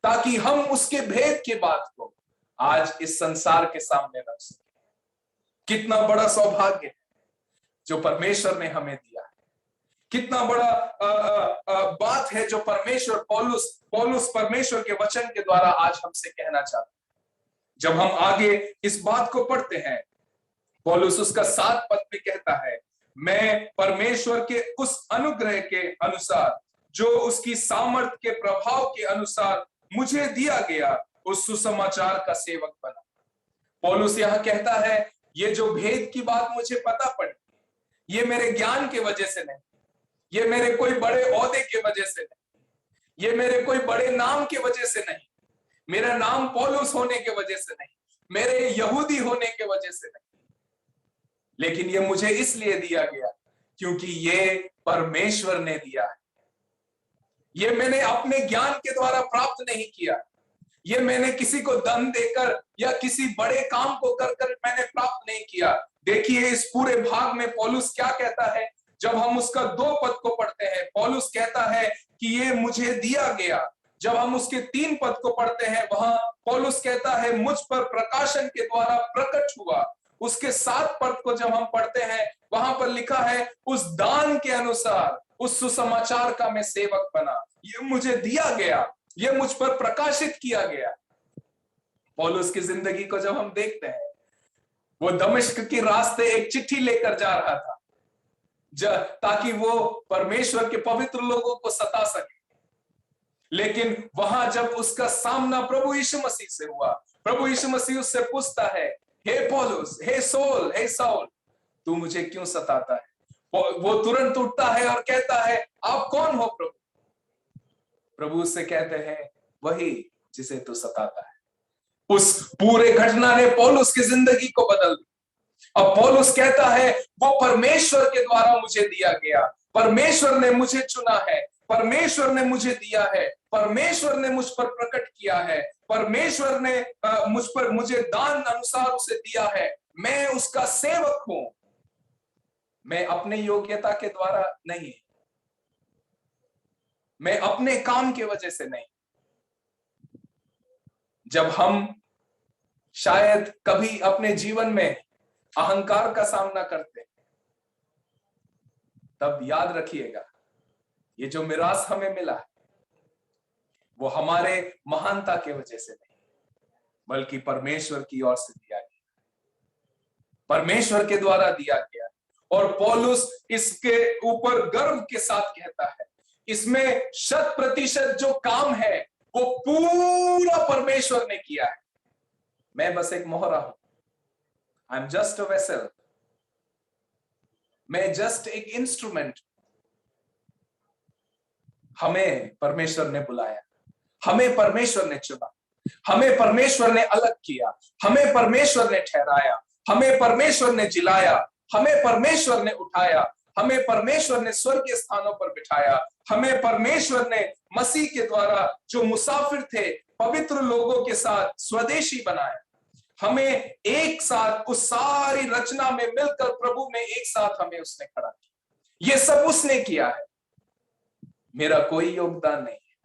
ताकि हम उसके भेद की बात को आज इस संसार के सामने रख सके। कितना बड़ा सौभाग्य है जो परमेश्वर ने हमें दिया है, कितना बड़ा बात है जो परमेश्वर पौलुस परमेश्वर के वचन के द्वारा आज हमसे कहना चाहता है। जब हम आगे इस बात को पढ़ते हैं, पौलुस उसका 7 पद में कहता है, मैं परमेश्वर के उस अनुग्रह के अनुसार जो उसकी सामर्थ के प्रभाव के अनुसार मुझे दिया गया, उस सुसमाचार का सेवक बना। पौलुस यहां कहता है, ये जो भेद की बात मुझे पता पड़ी, ये मेरे ज्ञान के वजह से नहीं, ये मेरे कोई बड़े ओहदे के वजह से नहीं, ये मेरे कोई बड़े नाम के वजह से नहीं, मेरा नाम पौलुस होने के वजह से नहीं, मेरे यहूदी होने के वजह से नहीं, लेकिन ये मुझे इसलिए दिया गया क्योंकि ये परमेश्वर ने दिया है। ये मैंने अपने ज्ञान के द्वारा प्राप्त नहीं किया, ये मैंने किसी को धन देकर या किसी बड़े काम को कर मैंने प्राप्त नहीं किया। देखिए इस पूरे भाग में पौलुस क्या कहता है। जब हम उसका 2 पद को पढ़ते हैं, पौलुस कहता है कि ये मुझे दिया गया। जब हम उसके 3 पद को पढ़ते हैं, वहां पौलुस कहता है मुझ पर प्रकाशन के द्वारा प्रकट हुआ। उसके 7 पद को जब हम पढ़ते हैं, वहां पर लिखा है उस दान के अनुसार उस सुसमाचार का मैं सेवक बना, ये मुझे दिया गया, ये मुझ पर प्रकाशित किया गया। पौलुस की जिंदगी को जब हम देखते हैं, वो दमिश्क के रास्ते एक चिट्ठी लेकर जा रहा था ताकि वो परमेश्वर के पवित्र लोगों को सता सके। लेकिन वहां जब उसका सामना प्रभु यीशु मसीह से हुआ, प्रभु यीशु मसीह उससे पूछता है, हे पौलुस, हे साउल, तू मुझे क्यों सताता है? वो तुरंत उठता है और कहता है, आप कौन हो प्रभु? प्रभु उससे कहते हैं, वही जिसे तू सताता है। उस पूरे घटना ने पौलुस की जिंदगी को बदल दिया। अब पौलुस कहता है, वो परमेश्वर के द्वारा मुझे दिया गया, परमेश्वर ने मुझे चुना है, परमेश्वर ने मुझे दिया है, परमेश्वर ने मुझ पर प्रकट किया है, परमेश्वर ने मुझे दान अनुसार उसे दिया है। मैं उसका सेवक हूं, मैं अपने योग्यता के द्वारा नहीं, मैं अपने काम के वजह से नहीं। जब हम शायद कभी अपने जीवन में अहंकार का सामना करते हैं, तब याद रखिएगा, ये जो मिरास हमें मिला है, वो हमारे महानता के वजह से नहीं, बल्कि परमेश्वर की ओर से दिया गया, परमेश्वर के द्वारा दिया गया। और पौलुस इसके ऊपर गर्व के साथ कहता है, इसमें 100% जो काम है वो पूरा परमेश्वर ने किया है, मैं बस एक मोहरा हूं। I am just a vessel, मैं जस्ट एक इंस्ट्रूमेंट। हमें परमेश्वर ने बुलाया, हमें परमेश्वर ने चुना, हमें परमेश्वर ने अलग किया, हमें परमेश्वर ने ठहराया, हमें परमेश्वर ने जिलाया, हमें परमेश्वर ने उठाया, हमें परमेश्वर ने स्वर्गीय स्थानों पर बिठाया, हमें परमेश्वर ने मसीह के द्वारा जो मुसाफिर थे पवित्र लोगों के साथ स्वदेशी बनाया। हमें एक साथ उस सारी रचना में मिलकर प्रभु में एक साथ हमें उसने खड़ा किया। ये सब उसने किया है, मेरा कोई योगदान नहीं है।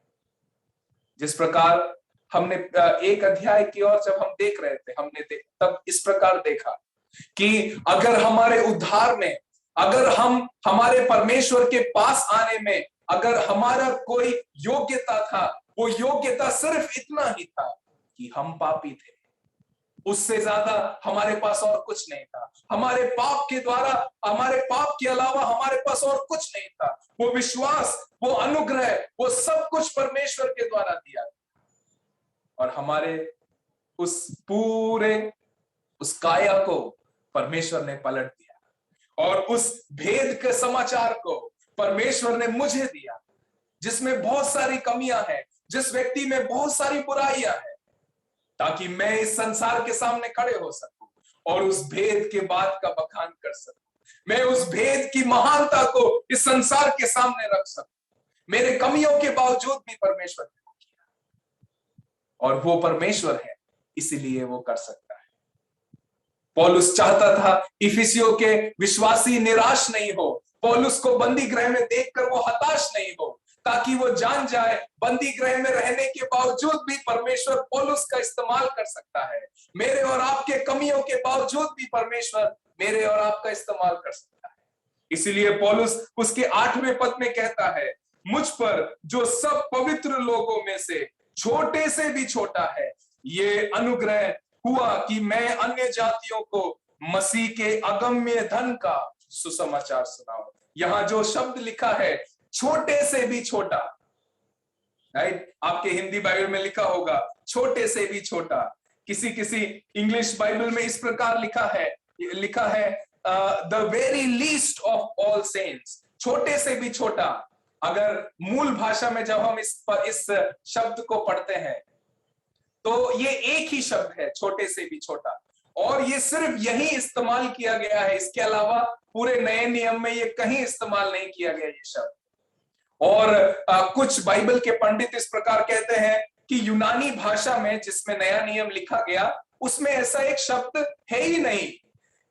जिस प्रकार हमने एक अध्याय की ओर जब हम देख रहे थे, हमने तब इस प्रकार देखा कि अगर हमारे उद्धार में, अगर हम हमारे परमेश्वर के पास आने में अगर हमारा कोई योग्यता था, वो योग्यता सिर्फ इतना ही था कि हम पापी थे, उससे ज्यादा हमारे पास और कुछ नहीं था। हमारे पाप के द्वारा, हमारे पाप के अलावा हमारे पास और कुछ नहीं था। वो विश्वास, वो अनुग्रह, वो सब कुछ परमेश्वर के द्वारा दिया और हमारे उस पूरे उस काया को परमेश्वर ने पलट दिया और उस भेद के समाचार को परमेश्वर ने मुझे दिया, जिसमें बहुत सारी कमियां हैं, जिस व्यक्ति में बहुत सारी बुराइयां हैं, ताकि मैं इस संसार के सामने खड़े हो सकूं और उस भेद के बात का बखान कर सकूं। मैं उस भेद की महानता को इस संसार के सामने रख सकूं। मेरे कमियों के बावजूद भी परमेश्वर ने वो किया और वो परमेश्वर है, इसीलिए वो कर सकता है। पौलुस चाहता था इफिसियों के विश्वासी निराश नहीं हो, पौलुस को बंदी गृह में देखकर वो हताश नहीं हो, ताकि वो जान जाए बंदी गृह में रहने के बावजूद भी परमेश्वर पौलुस का इस्तेमाल कर सकता है। मेरे और आपके कमियों के बावजूद भी परमेश्वर मेरे और आपका इस्तेमाल कर सकता है। इसीलिए पौलुस उसके 8वें पद में कहता है, मुझ पर जो सब पवित्र लोगों में से छोटे से भी छोटा है, ये अनुग्रह हुआ कि मैं अन्य जातियों को मसीह के अगम्य धन का सुसमाचार सुनाऊं। यहां जो शब्द लिखा है, छोटे से भी छोटा, राइट? आपके हिंदी बाइबल में लिखा होगा छोटे से भी छोटा। किसी किसी इंग्लिश बाइबल में इस प्रकार लिखा है the very least of all saints, छोटे से भी छोटा। अगर मूल भाषा में जब हम इस शब्द को पढ़ते हैं तो ये एक ही शब्द है, छोटे से भी छोटा, और ये सिर्फ यही इस्तेमाल किया गया है। इसके अलावा पूरे नए नियम में ये कहीं इस्तेमाल नहीं किया गया ये शब्द। और कुछ बाइबल के पंडित इस प्रकार कहते हैं कि यूनानी भाषा में जिसमें नया नियम लिखा गया, उसमें ऐसा एक शब्द है ही नहीं,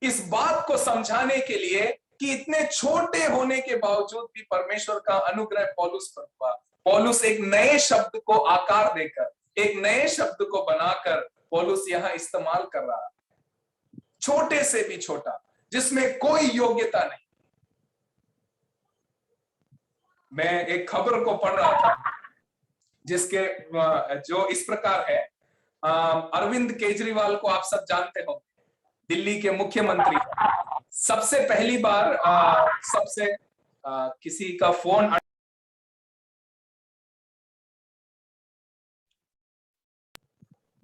इस बात को समझाने के लिए कि इतने छोटे होने के बावजूद भी परमेश्वर का अनुग्रह पौलुस पर हुआ। पौलुस एक नए शब्द को आकार देकर, एक नए शब्द को बनाकर पौलुस यहां इस्तेमाल कर रहा है, छोटे से भी छोटा, जिसमें कोई योग्यता नहीं। मैं एक खबर को पढ़ रहा था जिसके जो इस प्रकार है, अरविंद केजरीवाल को आप सब जानते हो, दिल्ली के मुख्यमंत्री। सबसे पहली बार किसी का फोन,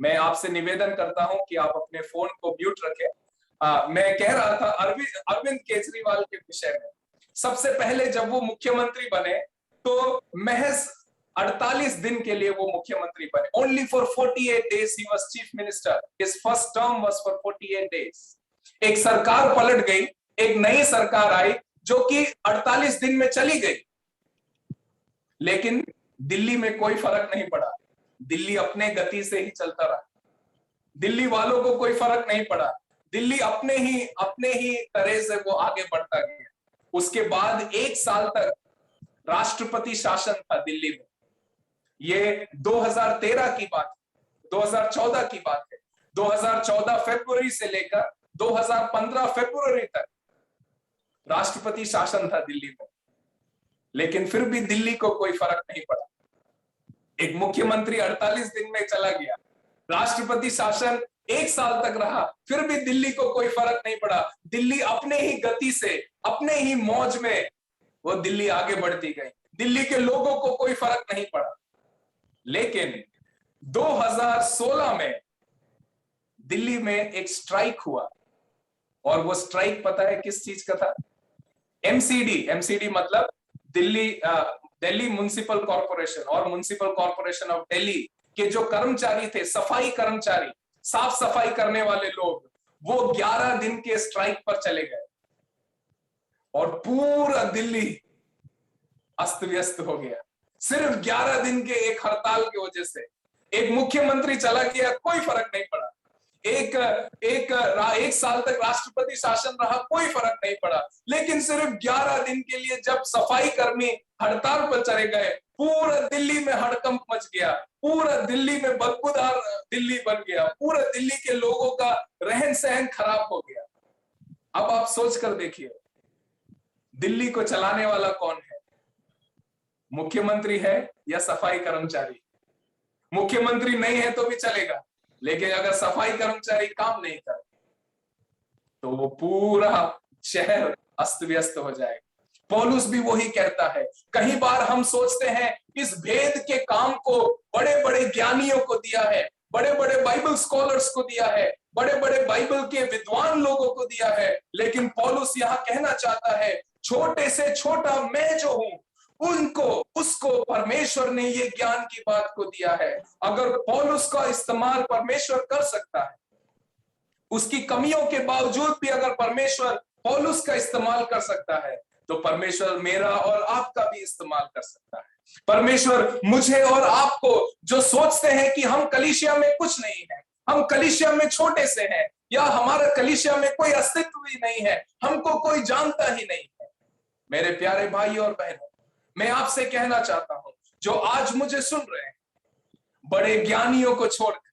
मैं आपसे निवेदन करता हूं कि आप अपने फोन को म्यूट रखें। मैं कह रहा था अरविंद केजरीवाल के विषय में। सबसे पहले जब वो मुख्यमंत्री बने तो महज 48 दिन के लिए वो मुख्यमंत्री बने। Only for 48 days he was chief minister. His first term was for 48 days। एक सरकार पलट गई, एक नई सरकार आई जो कि 48 दिन में चली गई, लेकिन दिल्ली में कोई फर्क नहीं पड़ा। दिल्ली अपने गति से ही चलता रहा, दिल्ली वालों को कोई फर्क नहीं पड़ा, दिल्ली अपने ही तरह से वो आगे बढ़ता गया। उसके बाद 1 साल तक राष्ट्रपति शासन था दिल्ली में। ये 2013 की बात, 2014 की बात है। 2014 फरवरी से लेकर 2015 फरवरी तक राष्ट्रपति शासन था दिल्ली में, लेकिन फिर भी दिल्ली को कोई फर्क नहीं पड़ा। एक मुख्यमंत्री 48 दिन में चला गया, राष्ट्रपति शासन 1 साल तक रहा, फिर भी दिल्ली को कोई फर्क नहीं पड़ा। दिल्ली अपने ही गति से, अपने ही मौज में वो दिल्ली आगे बढ़ती गई। दिल्ली के लोगों को कोई फर्क नहीं पड़ा। लेकिन 2016 में दिल्ली में एक स्ट्राइक हुआ, और वो स्ट्राइक पता है किस चीज का था? एमसीडी मतलब दिल्ली म्युनिसिपल कॉर्पोरेशन और म्युनिसिपल कॉर्पोरेशन ऑफ दिल्ली के जो कर्मचारी थे, सफाई कर्मचारी, साफ सफाई करने वाले लोग, वो 11 दिन के स्ट्राइक पर चले गए और पूरा दिल्ली अस्त व्यस्त हो गया। सिर्फ 11 दिन के एक हड़ताल की वजह से एक मुख्यमंत्री चला गया, कोई फर्क नहीं पड़ा। एक साल तक राष्ट्रपति शासन रहा, कोई फर्क नहीं पड़ा। लेकिन सिर्फ 11 दिन के लिए जब सफाई कर्मी हड़ताल पर चले गए, पूरा दिल्ली में हड़कंप मच गया, पूरा दिल्ली में बदबूदार दिल्ली बन गया, पूरा दिल्ली के लोगों का रहन सहन खराब हो गया। अब आप सोच कर देखिए, दिल्ली को चलाने वाला कौन है? मुख्यमंत्री है या सफाई कर्मचारी? मुख्यमंत्री नहीं है तो भी चलेगा, लेकिन अगर सफाई कर्मचारी काम नहीं करे तो वो पूरा शहर अस्त व्यस्त हो जाएगा। पौलुस भी वही कहता है। कई बार हम सोचते हैं इस भेद के काम को बड़े बड़े ज्ञानियों को दिया है, बड़े बड़े बाइबल स्कॉलर्स को दिया है, बड़े बड़े बाइबल के विद्वान लोगों को दिया है। लेकिन पौलुस यहां कहना चाहता है, छोटे से छोटा मैं जो हूं, उसको परमेश्वर ने ये ज्ञान की बात को दिया है। अगर पौलुस का इस्तेमाल परमेश्वर कर सकता है, उसकी कमियों के बावजूद भी अगर परमेश्वर पौलुस का इस्तेमाल कर सकता है, तो परमेश्वर मेरा और आपका भी इस्तेमाल कर सकता है। परमेश्वर मुझे और आपको, जो सोचते हैं कि हम कलीसिया में कुछ नहीं है, हम कलीसिया में छोटे से हैं, या हमारा कलीसिया में कोई अस्तित्व भी नहीं है, हमको कोई जानता ही नहीं है, मेरे प्यारे भाई और बहनों, मैं आपसे कहना चाहता हूं, जो आज मुझे सुन रहे हैं, बड़े ज्ञानियों को छोड़कर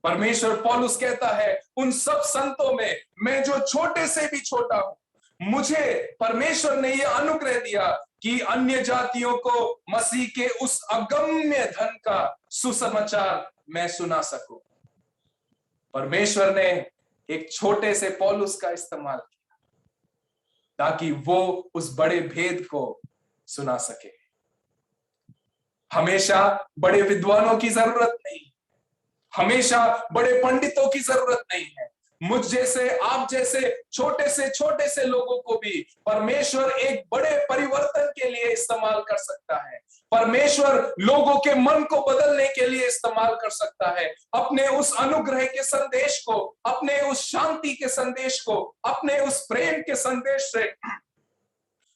परमेश्वर, पौलुस कहता है, उन सब संतों में मैं जो छोटे से भी छोटा हूं, मुझे परमेश्वर ने यह अनुग्रह दिया कि अन्य जातियों को मसीह के उस अगम्य धन का सुसमाचार मैं सुना सकूं। परमेश्वर ने एक छोटे से पौलुस का इस्तेमाल किया ताकि वो उस बड़े भेद को सुना सके। हमेशा बड़े विद्वानों की जरूरत नहीं, हमेशा बड़े पंडितों की जरूरत नहीं है। मुझ जैसे, आप जैसे छोटे से लोगों को भी परमेश्वर एक बड़े परिवर्तन के लिए इस्तेमाल कर सकता है। परमेश्वर लोगों के मन को बदलने के लिए इस्तेमाल कर सकता है। अपने उस अनुग्रह के संदेश को, अपने उस शांति के संदेश को, अपने उस प्रेम के संदेश से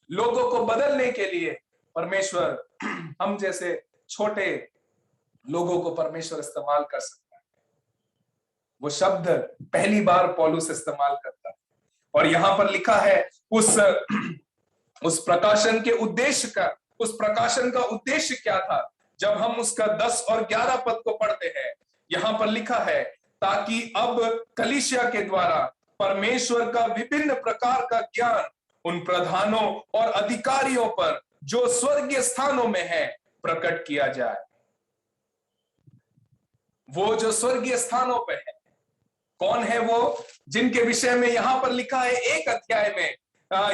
लोगों को बदलने के लिए परमेश्वर हम जैसे छोटे लोगों को परमेश्वर इस्तेमाल कर सकता है। वो शब्द पहली बार पौलुस इस्तेमाल करता है, और यहां पर लिखा है उस प्रकाशन के उद्देश्य का, उस प्रकाशन का उद्देश्य क्या था। जब हम उसका 10 और 11 पद को पढ़ते हैं, यहां पर लिखा है, ताकि अब कलीसिया के द्वारा परमेश्वर का विभिन्न प्रकार का ज्ञान उन प्रधानों और अधिकारियों पर जो स्वर्गीय स्थानों में है प्रकट किया जाए। वो जो स्वर्गीय स्थानों पे है, कौन है वो जिनके विषय में यहां पर लिखा है एक अध्याय में,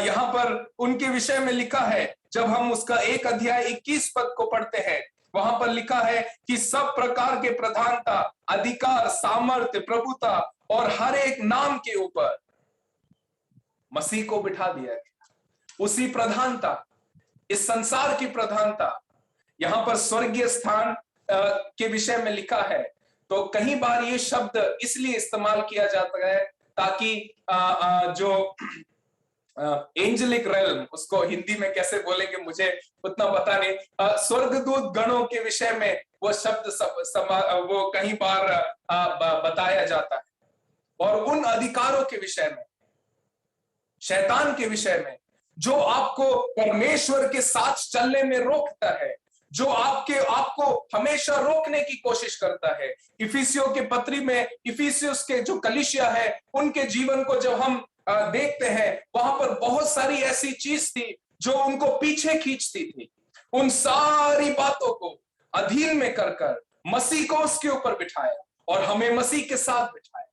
यहां पर उनके विषय में लिखा है। जब हम उसका 1 अध्याय 21 पद को पढ़ते हैं, वहां पर लिखा है कि सब प्रकार के प्रधानता, अधिकार, सामर्थ्य, प्रभुता और हर एक नाम के ऊपर मसीह को बिठा दिया गया। उसी प्रधानता, इस संसार की प्रधानता, यहां पर स्वर्गीय स्थान के विषय में लिखा है। तो कई बार ये शब्द इसलिए इस्तेमाल किया जाता है ताकि जो एंजेलिक रेल्म, उसको हिंदी में कैसे बोलेंगे मुझे उतना पता नहीं, स्वर्गदूत गणों के विषय में वो शब्द वो कई बार बताया जाता है। और उन अधिकारों के विषय में, शैतान के विषय में, जो आपको परमेश्वर के साथ चलने में रोकता है, जो आपको हमेशा रोकने की कोशिश करता है। इफिसियों के पत्री में, इफिसियस के जो कलीसिया है, उनके जीवन को जब हम देखते हैं, वहां पर बहुत सारी ऐसी चीज थी जो उनको पीछे खींचती थी। उन सारी बातों को अधीन में कर मसीह को उसके ऊपर बिठाया और हमें मसीह के साथ बिठाया,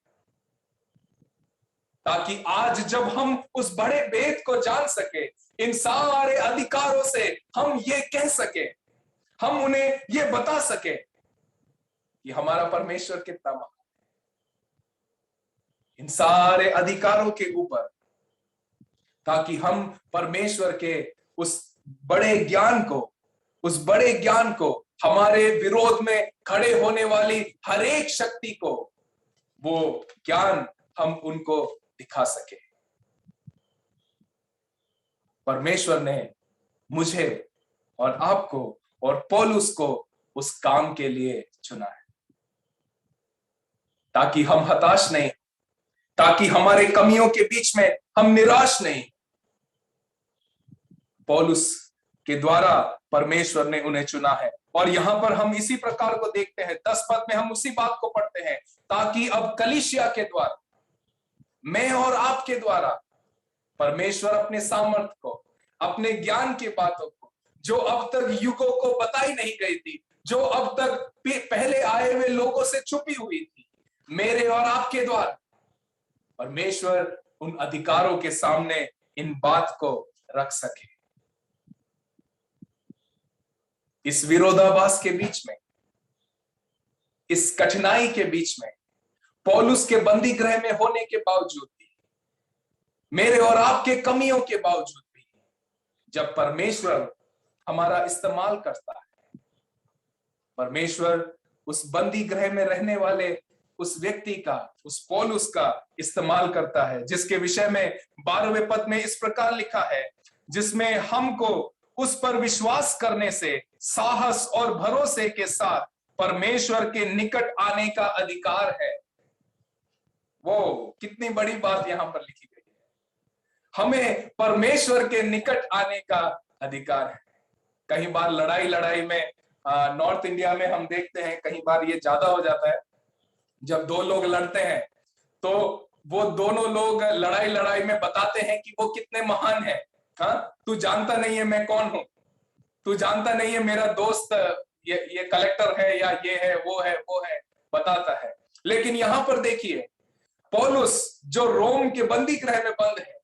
ताकि आज जब हम उस बड़े भेद को जान सके, इन सारे अधिकारों से हम ये कह सके, हम उन्हें ये बता सके कि हमारा परमेश्वर कितना महान है। इन सारे अधिकारों के ऊपर, ताकि हम परमेश्वर के उस बड़े ज्ञान को, हमारे विरोध में खड़े होने वाली हर एक शक्ति को, वो ज्ञान हम उनको दिखा सके। परमेश्वर ने मुझे और आपको और पौलुस को उस काम के लिए चुना है, ताकि हम हताश नहीं, ताकि हमारे कमियों के बीच में हम निराश नहीं। पौलुस के द्वारा परमेश्वर ने उन्हें चुना है। और यहां पर हम इसी प्रकार को देखते हैं, 10 पद में हम उसी बात को पढ़ते हैं, ताकि अब कलीसिया के द्वारा, मैं और आपके द्वारा, परमेश्वर अपने सामर्थ्य को, अपने ज्ञान की बातों को, जो अब तक युगों को बताई नहीं गई थी, जो अब तक पहले आए हुए लोगों से छुपी हुई थी, मेरे और आपके द्वारा परमेश्वर उन अधिकारों के सामने इन बात को रख सके। इस विरोधाभास के बीच में इस कठिनाई के बीच में, पौलुस के बंदी गृह में होने के बावजूद भी, मेरे और आपके कमियों के बावजूद भी, जब परमेश्वर हमारा इस्तेमाल करता है, परमेश्वर उस बंदी गृह में रहने वाले उस व्यक्ति का, उस पौलुस का इस्तेमाल करता है, जिसके विषय में 12वें पद में इस प्रकार लिखा है, जिसमें हमको उस पर विश्वास करने से साहस और भरोसे के साथ परमेश्वर के निकट आने का अधिकार है। वो कितनी बड़ी बात यहां पर लिखी गई है, हमें परमेश्वर के निकट आने का अधिकार है। कई बार लड़ाई में नॉर्थ इंडिया में हम देखते हैं, कई बार ये ज्यादा हो जाता है, जब दो लोग लड़ते हैं तो वो दोनों लोग लड़ाई में बताते हैं कि वो कितने महान हैं। हाँ, तू जानता नहीं है मैं कौन हूं, तू जानता नहीं है मेरा दोस्त ये कलेक्टर है, या ये है वो है बताता है। लेकिन यहां पर देखिए, पौलुस जो रोम के बंदी गृह में बंद है,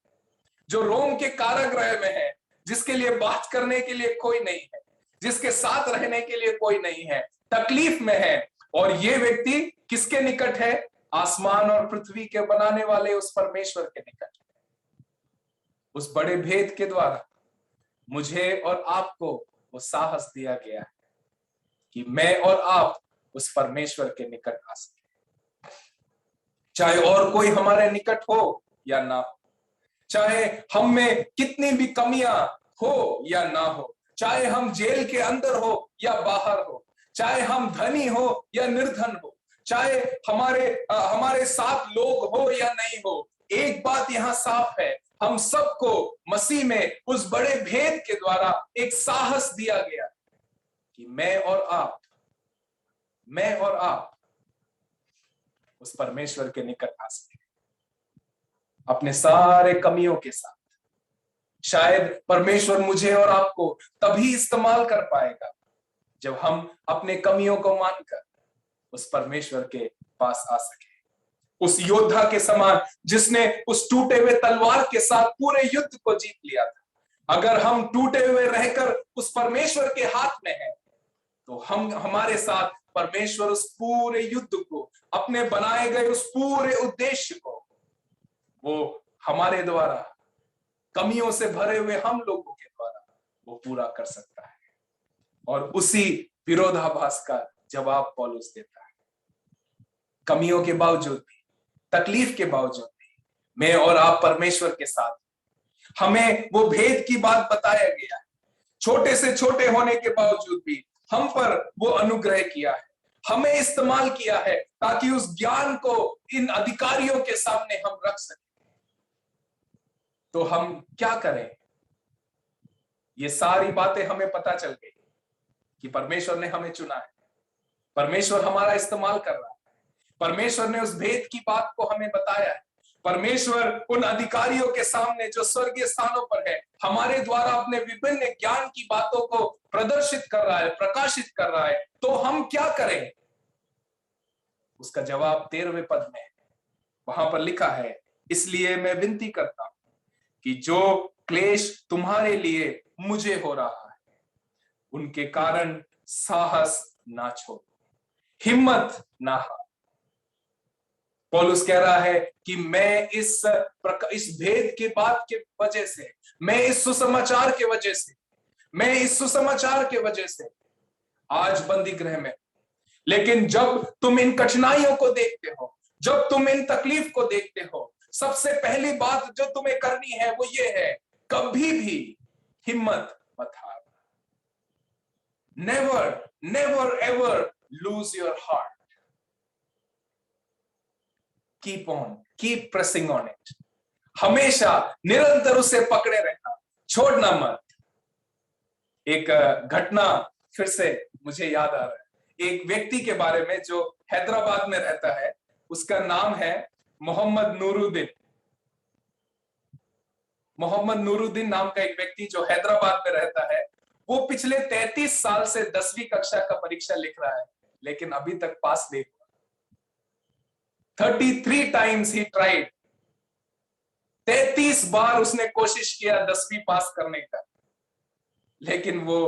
जो रोम के कारागृह में है, जिसके लिए बात करने के लिए कोई नहीं है, जिसके साथ रहने के लिए कोई नहीं है, तकलीफ में है, और ये व्यक्ति किसके निकट है? आसमान और पृथ्वी के बनाने वाले उस परमेश्वर के निकट। उस बड़े भेद के द्वारा मुझे और आपको वो साहस दिया गया है कि मैं और आप उस परमेश्वर के निकट आ सके, चाहे और कोई हमारे निकट हो या ना हो, चाहे हम में कितनी भी कमियां हो या ना हो, चाहे हम जेल के अंदर हो या बाहर हो, चाहे हम धनी हो या निर्धन हो, चाहे हमारे साथ लोग हो या नहीं हो, एक बात यहां साफ है, हम सबको मसीह में उस बड़े भेद के द्वारा एक साहस दिया गया कि मैं और आप उस परमेश्वर के निकट आ सके अपने सारे कमियों के साथ। शायद परमेश्वर मुझे और आपको तभी इस्तेमाल कर पाएगा जब हम अपने कमियों को मानकर उस परमेश्वर के पास आ सके, उस योद्धा के समान जिसने उस टूटे हुए तलवार के साथ पूरे युद्ध को जीत लिया था। अगर हम टूटे हुए रहकर उस परमेश्वर के हाथ में हैं, तो हमारे साथ परमेश्वर उस पूरे युद्ध को, अपने बनाए गए उस पूरे उद्देश्य को, वो हमारे द्वारा, कमियों से भरे हुए हम लोगों के द्वारा वो पूरा कर सकता है। और उसी विरोधाभास का जवाब पौलुस देता है। कमियों के बावजूद भी, तकलीफ के बावजूद भी, मैं और आप परमेश्वर के साथ, हमें वो भेद की बात बताया गया है। छोटे से छोटे होने के बावजूद भी हम पर वो अनुग्रह किया है, हमें इस्तेमाल किया है ताकि उस ज्ञान को इन अधिकारियों के सामने हम रख सकें। तो हम क्या करें? ये सारी बातें हमें पता चल गई कि परमेश्वर ने हमें चुना है, परमेश्वर हमारा इस्तेमाल कर रहा है, परमेश्वर ने उस भेद की बात को हमें बताया है, परमेश्वर उन अधिकारियों के सामने जो स्वर्गीय स्थानों पर है, हमारे द्वारा अपने विभिन्न ज्ञान की बातों को प्रदर्शित कर रहा है, प्रकाशित कर रहा है। तो हम क्या करें? उसका जवाब 13वें पद में वहां पर लिखा है, इसलिए मैं विनती करता हूं कि जो क्लेश तुम्हारे लिए मुझे हो रहा है, उनके कारण साहस ना छोड़ो, हिम्मत ना हार। पौलुस कह रहा है कि मैं इस भेद के बात के वजह से, मैं इस सुसमाचार के वजह से, मैं इस सुसमाचार के वजह से आज बंदी गृह में, लेकिन जब तुम इन कठिनाइयों को देखते हो, जब तुम इन तकलीफ को देखते हो, सबसे पहली बात जो तुम्हें करनी है वो ये है, कभी भी हिम्मत मत हारना। Never never ever lose your heart, keep on, keep pressing on it. हमेशा निरंतर उसे पकड़े रहना, छोड़ना मत। एक घटना फिर से मुझे याद आ रहा है, एक व्यक्ति के बारे में जो हैदराबाद में रहता है, उसका नाम है मोहम्मद नूरुद्दीन। मोहम्मद नूरुद्दीन नाम का एक व्यक्ति जो हैदराबाद में रहता है, वो पिछले 33 साल से 10वीं कक्षा का परीक्षा लिख रहा है, लेकिन अभी तक पास नहीं हुआ। 33 टाइम्स ही ट्राइड, 33 बार उसने कोशिश किया 10वीं पास करने का, लेकिन वो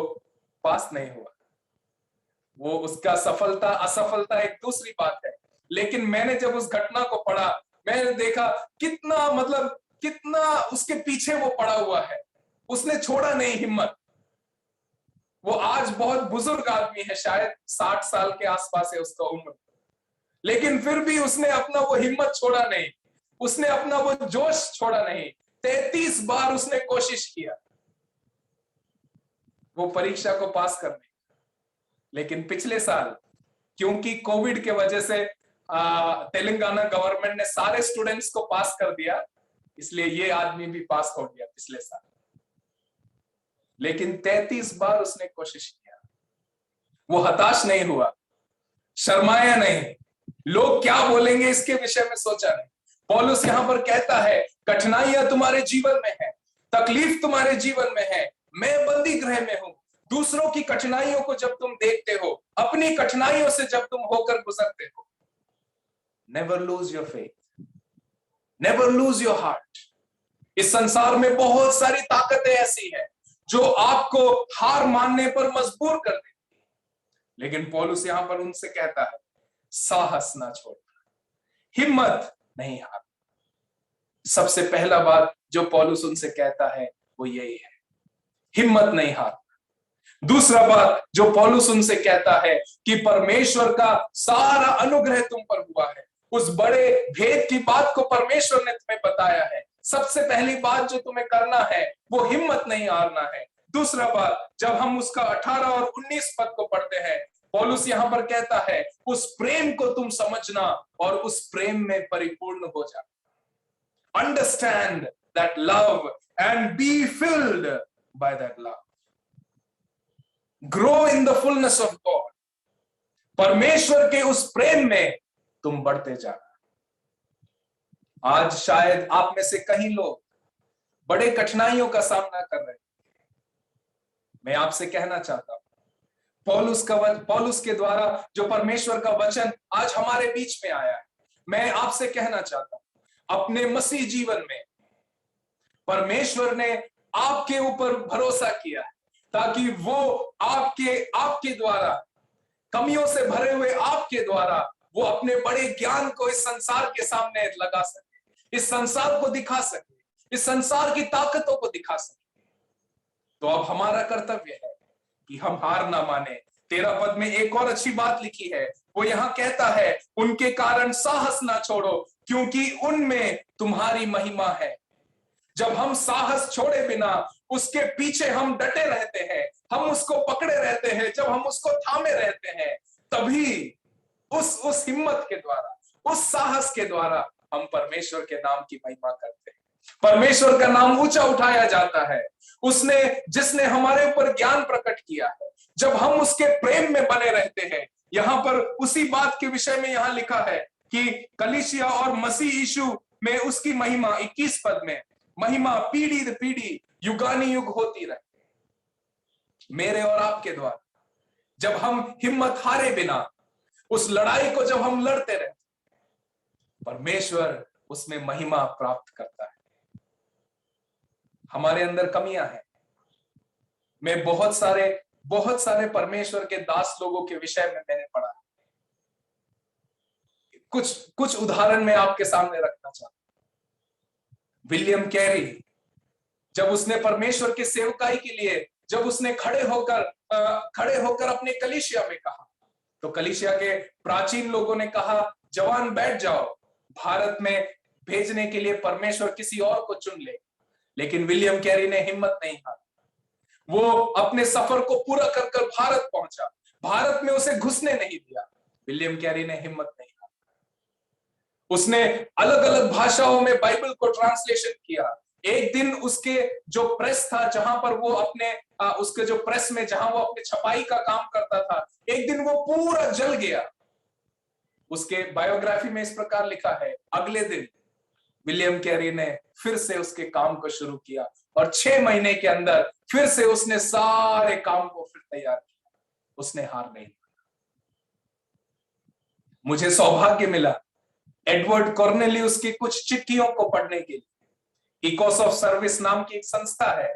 पास नहीं हुआ। वो उसका सफलता असफलता एक दूसरी बात है, लेकिन मैंने जब उस घटना को पढ़ा, मैंने देखा कितना मतलब कितना उसके पीछे वो पड़ा हुआ है। उसने छोड़ा नहीं हिम्मत। वो आज बहुत बुजुर्ग आदमी है, शायद 60 साल के आसपास है उसका उम्र, लेकिन फिर भी उसने अपना वो हिम्मत छोड़ा नहीं, उसने अपना वो जोश छोड़ा नहीं। 33 बार उसने कोशिश किया वो परीक्षा को पास करने, लेकिन पिछले साल क्योंकि कोविड के वजह से तेलंगाना गवर्नमेंट ने सारे स्टूडेंट्स को पास कर दिया, इसलिए ये आदमी भी पास हो गया पिछले साल। लेकिन 33 बार उसने कोशिश किया, वो हताश नहीं हुआ, शर्माया नहीं, लोग क्या बोलेंगे इसके विषय में सोचा नहीं। पौलुस यहां पर कहता है कठिनाइयां तुम्हारे जीवन में है, तकलीफ तुम्हारे जीवन में है, मैं बंदी गृह में हूं। दूसरों की कठिनाइयों को जब तुम देखते हो, अपनी कठिनाइयों से जब तुम होकर गुजरते हो, never lose your faith, never lose your heart. इस संसार में बहुत सारी ताकतें ऐसी हैं जो आपको हार मानने पर मजबूर कर देती है, लेकिन पौलुस यहां पर उनसे कहता है साहस ना छोड़ना, हिम्मत नहीं हारना। सबसे पहला बात जो पौलुस उनसे कहता है वो यही है, हिम्मत नहीं हारना। दूसरा बात जो पौलुस उनसे कहता है कि परमेश्वर का सारा अनुग्रह तुम पर हुआ है, उस बड़े भेद की बात को परमेश्वर ने तुम्हें बताया है। सबसे पहली बात जो तुम्हें करना है वो हिम्मत नहीं हारना है। दूसरा बात, जब हम उसका 18 और 19 पद को पढ़ते हैं, पौलुस यहां पर कहता है उस प्रेम को तुम समझना और उस प्रेम में परिपूर्ण हो जाना। Understand that love and be filled by that love. Grow in the fullness of God. परमेश्वर के उस प्रेम में तुम बढ़ते जाना। आज शायद आप में से कई लोग बड़े कठिनाइयों का सामना कर रहे हैं। मैं आपसे कहना चाहता हूं, पौलुस के द्वारा जो परमेश्वर का वचन आज हमारे बीच में आया है, मैं आपसे कहना चाहता हूं, अपने मसीह जीवन में परमेश्वर ने आपके ऊपर भरोसा किया है ताकि वो आपके द्वारा, कमियों से भरे हुए आपके द्वारा, वो अपने बड़े ज्ञान को इस संसार के सामने लगा सके, इस संसार को दिखा सके, इस संसार की ताकतों को दिखा सके। तो अब हमारा कर्तव्य है कि हम हार ना माने। 13 पद में एक और अच्छी बात लिखी है, वो यहां कहता है उनके कारण साहस ना छोड़ो क्योंकि उनमें तुम्हारी महिमा है। जब हम साहस छोड़े बिना उसके पीछे हम डटे रहते हैं, हम उसको पकड़े रहते हैं, जब हम उसको थामे रहते हैं, तभी उस हिम्मत के द्वारा, उस साहस के द्वारा हम परमेश्वर के नाम की महिमा करते हैं। परमेश्वर का नाम ऊंचा उठाया जाता है। जिसने हमारे ऊपर ज्ञान प्रकट किया है, जब हम उसके प्रेम में बने रहते हैं। यहां पर उसी बात के विषय में यहां लिखा है कि कलीसिया और मसीह यीशु में उसकी महिमा 21 पद में, महिमा पीढ़ी दर पीढ़ी युगानी युग होती रहे मेरे और आपके द्वारा। जब हम हिम्मत हारे बिना उस लड़ाई को जब हम लड़ते रहते, परमेश्वर उसमें महिमा प्राप्त करता है। हमारे अंदर कमियां हैं। मैं बहुत सारे परमेश्वर के दास लोगों के विषय में मैंने पढ़ा है। कुछ उदाहरण मैं आपके सामने रखना चाहता हूं। विलियम कैरी, जब उसने परमेश्वर के सेवकाई के लिए जब उसने खड़े होकर अपने कलीसिया में कहा, तो कलीसिया के प्राचीन लोगों ने कहा जवान बैठ जाओ, भारत में भेजने के लिए परमेश्वर किसी और को चुन ले। लेकिन विलियम कैरी ने हिम्मत नहीं हारी। वो अपने सफर को पूरा कर भारत पहुंचा, भारत में उसे घुसने नहीं दिया। विलियम कैरी ने हिम्मत नहीं हारी। उसने अलग अलग भाषाओं में बाइबल को ट्रांसलेशन किया। एक दिन उसके जो प्रेस था, जहां पर वो उसके जो प्रेस में जहां वो अपने छपाई का काम करता था, एक दिन वो पूरा जल गया। उसके बायोग्राफी में इस प्रकार लिखा है, अगले दिन विलियम कैरी ने फिर से उसके काम को शुरू किया और 6 महीने के अंदर फिर से उसने सारे काम को फिर तैयार किया। उसने हार नहीं माना। मुझे सौभाग्य मिला एडवर्ड कॉर्नेलियस की कुछ चिट्ठियों को पढ़ने के लिए। इकोस ऑफ सर्विस नाम की एक संस्था है,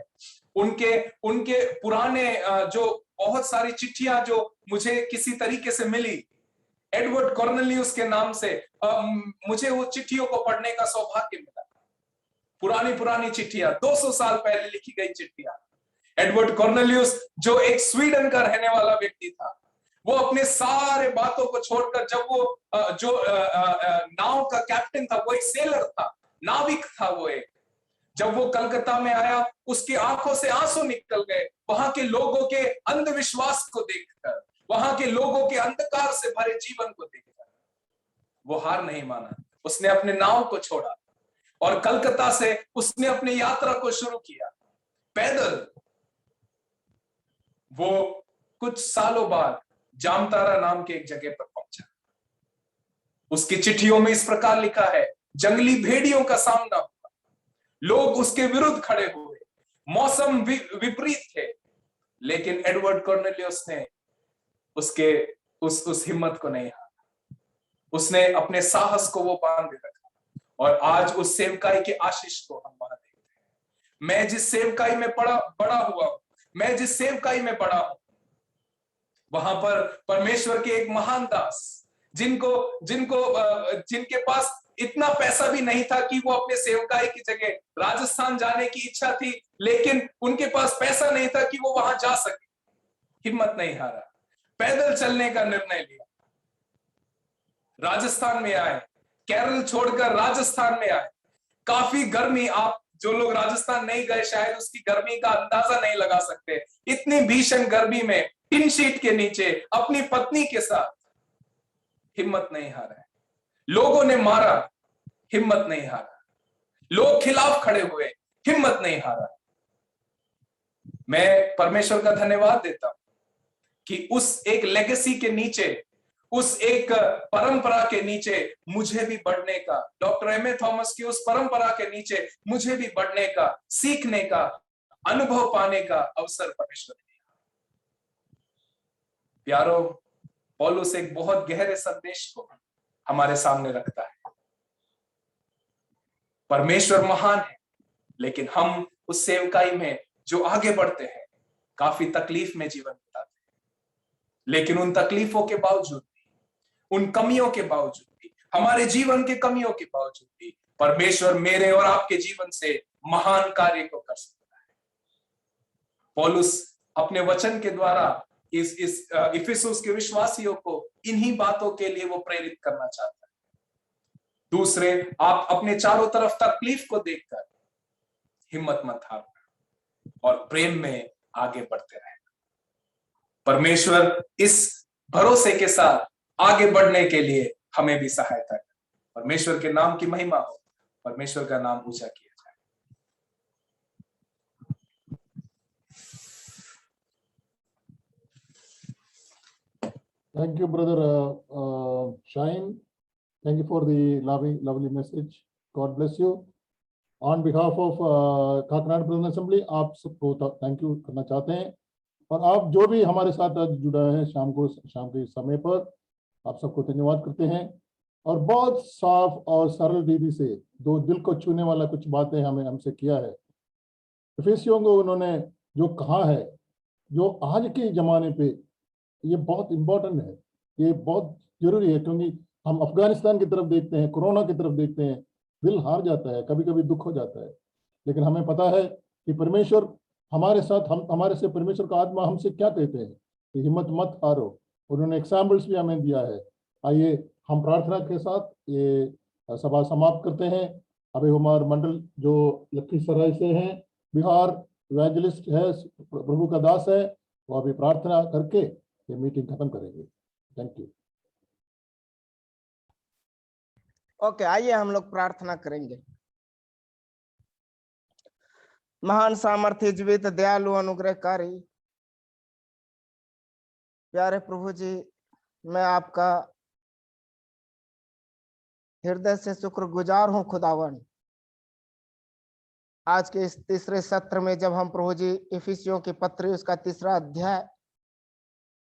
उनके पुराने जो बहुत सारी चिट्ठियां जो मुझे किसी तरीके से मिली, एडवर्ड कॉर्नेलियस के नाम से मुझे वो चिट्ठियों को पढ़ने का सौभाग्य मिला। पुरानी चिट्ठियां, 200 साल पहले लिखी गई चिट्ठियां। एडवर्ड कॉर्नेलियस जो एक स्वीडन का रहने वाला व्यक्ति था, वो अपने सारे बातों को छोड़कर, जब वो जो नाव का कैप्टन था, वो एक सेलर था, नाविक था वो एक, जब वो कलकत्ता में आया, उसकी आंखों से आंसू निकल गए वहां के लोगों के अंधविश्वास को देखकर, वहां के लोगों के अंधकार से भरे जीवन को देखकर। वो हार नहीं माना, उसने अपने नाव को छोड़ा और कलकत्ता से उसने अपनी यात्रा को शुरू किया पैदल। वो कुछ सालों बाद जामतारा नाम के एक जगह पर पहुंचा। उसकी चिट्ठियों में इस प्रकार लिखा है, जंगली भेड़ियों का सामना हुआ, लोग उसके विरुद्ध खड़े हुए, मौसम विपरीत थे, लेकिन एडवर्ड कॉर्नेलियस ने उसके उस हिम्मत को नहीं हारा। उसने अपने साहस को वो बांधे रखा और आज उस सेवकाई के आशीष को हम वहां देखते हैं। मैं जिस सेवकाई में बड़ा हुआ हूं, मैं जिस सेवकाई में बड़ा हूं, वहां पर परमेश्वर के एक महान दास, जिनके पास इतना पैसा भी नहीं था कि वो अपने सेवकाई की जगह राजस्थान जाने की इच्छा थी, लेकिन उनके पास पैसा नहीं था कि वो वहां जा सके, हिम्मत नहीं हारा, पैदल चलने का निर्णय लिया, राजस्थान में आए, केरल छोड़कर राजस्थान में आए। काफी गर्मी, आप जो लोग राजस्थान नहीं गए शायद उसकी गर्मी का अंदाजा नहीं लगा सकते। इतनी भीषण गर्मी में टिन शीट के नीचे अपनी पत्नी के साथ हिम्मत नहीं हारा। लोगों ने मारा, हिम्मत नहीं हारा, लोग खिलाफ खड़े हुए, हिम्मत नहीं हारा। मैं परमेश्वर का धन्यवाद देता हूं कि उस एक लेगेसी के नीचे, उस एक परंपरा के नीचे मुझे भी बढ़ने का, डॉक्टर एम ए थॉमस की उस परंपरा के नीचे मुझे भी बढ़ने का, सीखने का, अनुभव पाने का अवसर परमेश्वर ने दिया। प्यारो, पौलुस एक बहुत गहरे संदेश को हमारे सामने रखता है। परमेश्वर महान है, लेकिन हम उस सेवकाई में जो आगे बढ़ते हैं काफी तकलीफ में जीवन बिताते हैं, लेकिन उन तकलीफों के बावजूद भी, उन कमियों के बावजूद भी, हमारे जीवन के कमियों के बावजूद भी परमेश्वर मेरे और आपके जीवन से महान कार्य को कर सकता है। पौलुस अपने वचन के द्वारा इस इफिसुस के विश्वासियों को इन्हीं बातों के लिए वो प्रेरित करना चाहता है। दूसरे, आप अपने चारों तरफ तकलीफ को देखकर हिम्मत मत हारना और प्रेम में आगे बढ़ते रहना। परमेश्वर इस भरोसे के साथ आगे बढ़ने के लिए हमें भी सहायता करे। परमेश्वर के नाम की महिमा हो, परमेश्वर का नाम ऊंचा किया जाए। Thank you, brother Shine. Thank you for the lovely message. God bless you. On behalf of Kakinada brother assembly, आप सबको थैंक यू करना चाहते हैं, और आप जो भी हमारे साथ आज जुड़ा है शाम के समय पर, आप सबको धन्यवाद करते हैं। और बहुत साफ और सरल विधि से दो दिल को छूने वाला कुछ बातें हमसे किया है। इफिसियों को उन्होंने जो कहा है, जो आज के जमाने पे ये बहुत इम्पोर्टेंट है, ये बहुत जरूरी है, क्योंकि हम अफगानिस्तान की तरफ देखते हैं, कोरोना की तरफ देखते हैं, दिल हार जाता है, कभी कभी दुख हो जाता है, लेकिन हमें पता है कि परमेश्वर हमारे साथ, हमारे से परमेश्वर का आत्मा हमसे क्या कहते हैं कि हिम्मत मत हारो। उन्होंने एग्जाम्पल्स भी हमें दिया है। आइए हम प्रार्थना के साथ ये सभा समाप्त करते हैं। अभी हमारे मंडल जो लखीसराय से हैं, बिहार इवेंजलिस्ट है, प्रभु का दास है, वो अभी प्रार्थना करके ये मीटिंग खत्म करेंगे। Thank you. ओके, आइए हम लोग प्रार्थना करेंगे। महान सामर्थ्य, जीवित, दयालु, अनुग्रहकारी प्यारे प्रभु जी, मैं आपका हृदय से शुक्रगुजार हूं खुदावन। आज के इस तीसरे सत्र में जब हम प्रभु जी इफिसियों की पत्री उसका 3रा अध्याय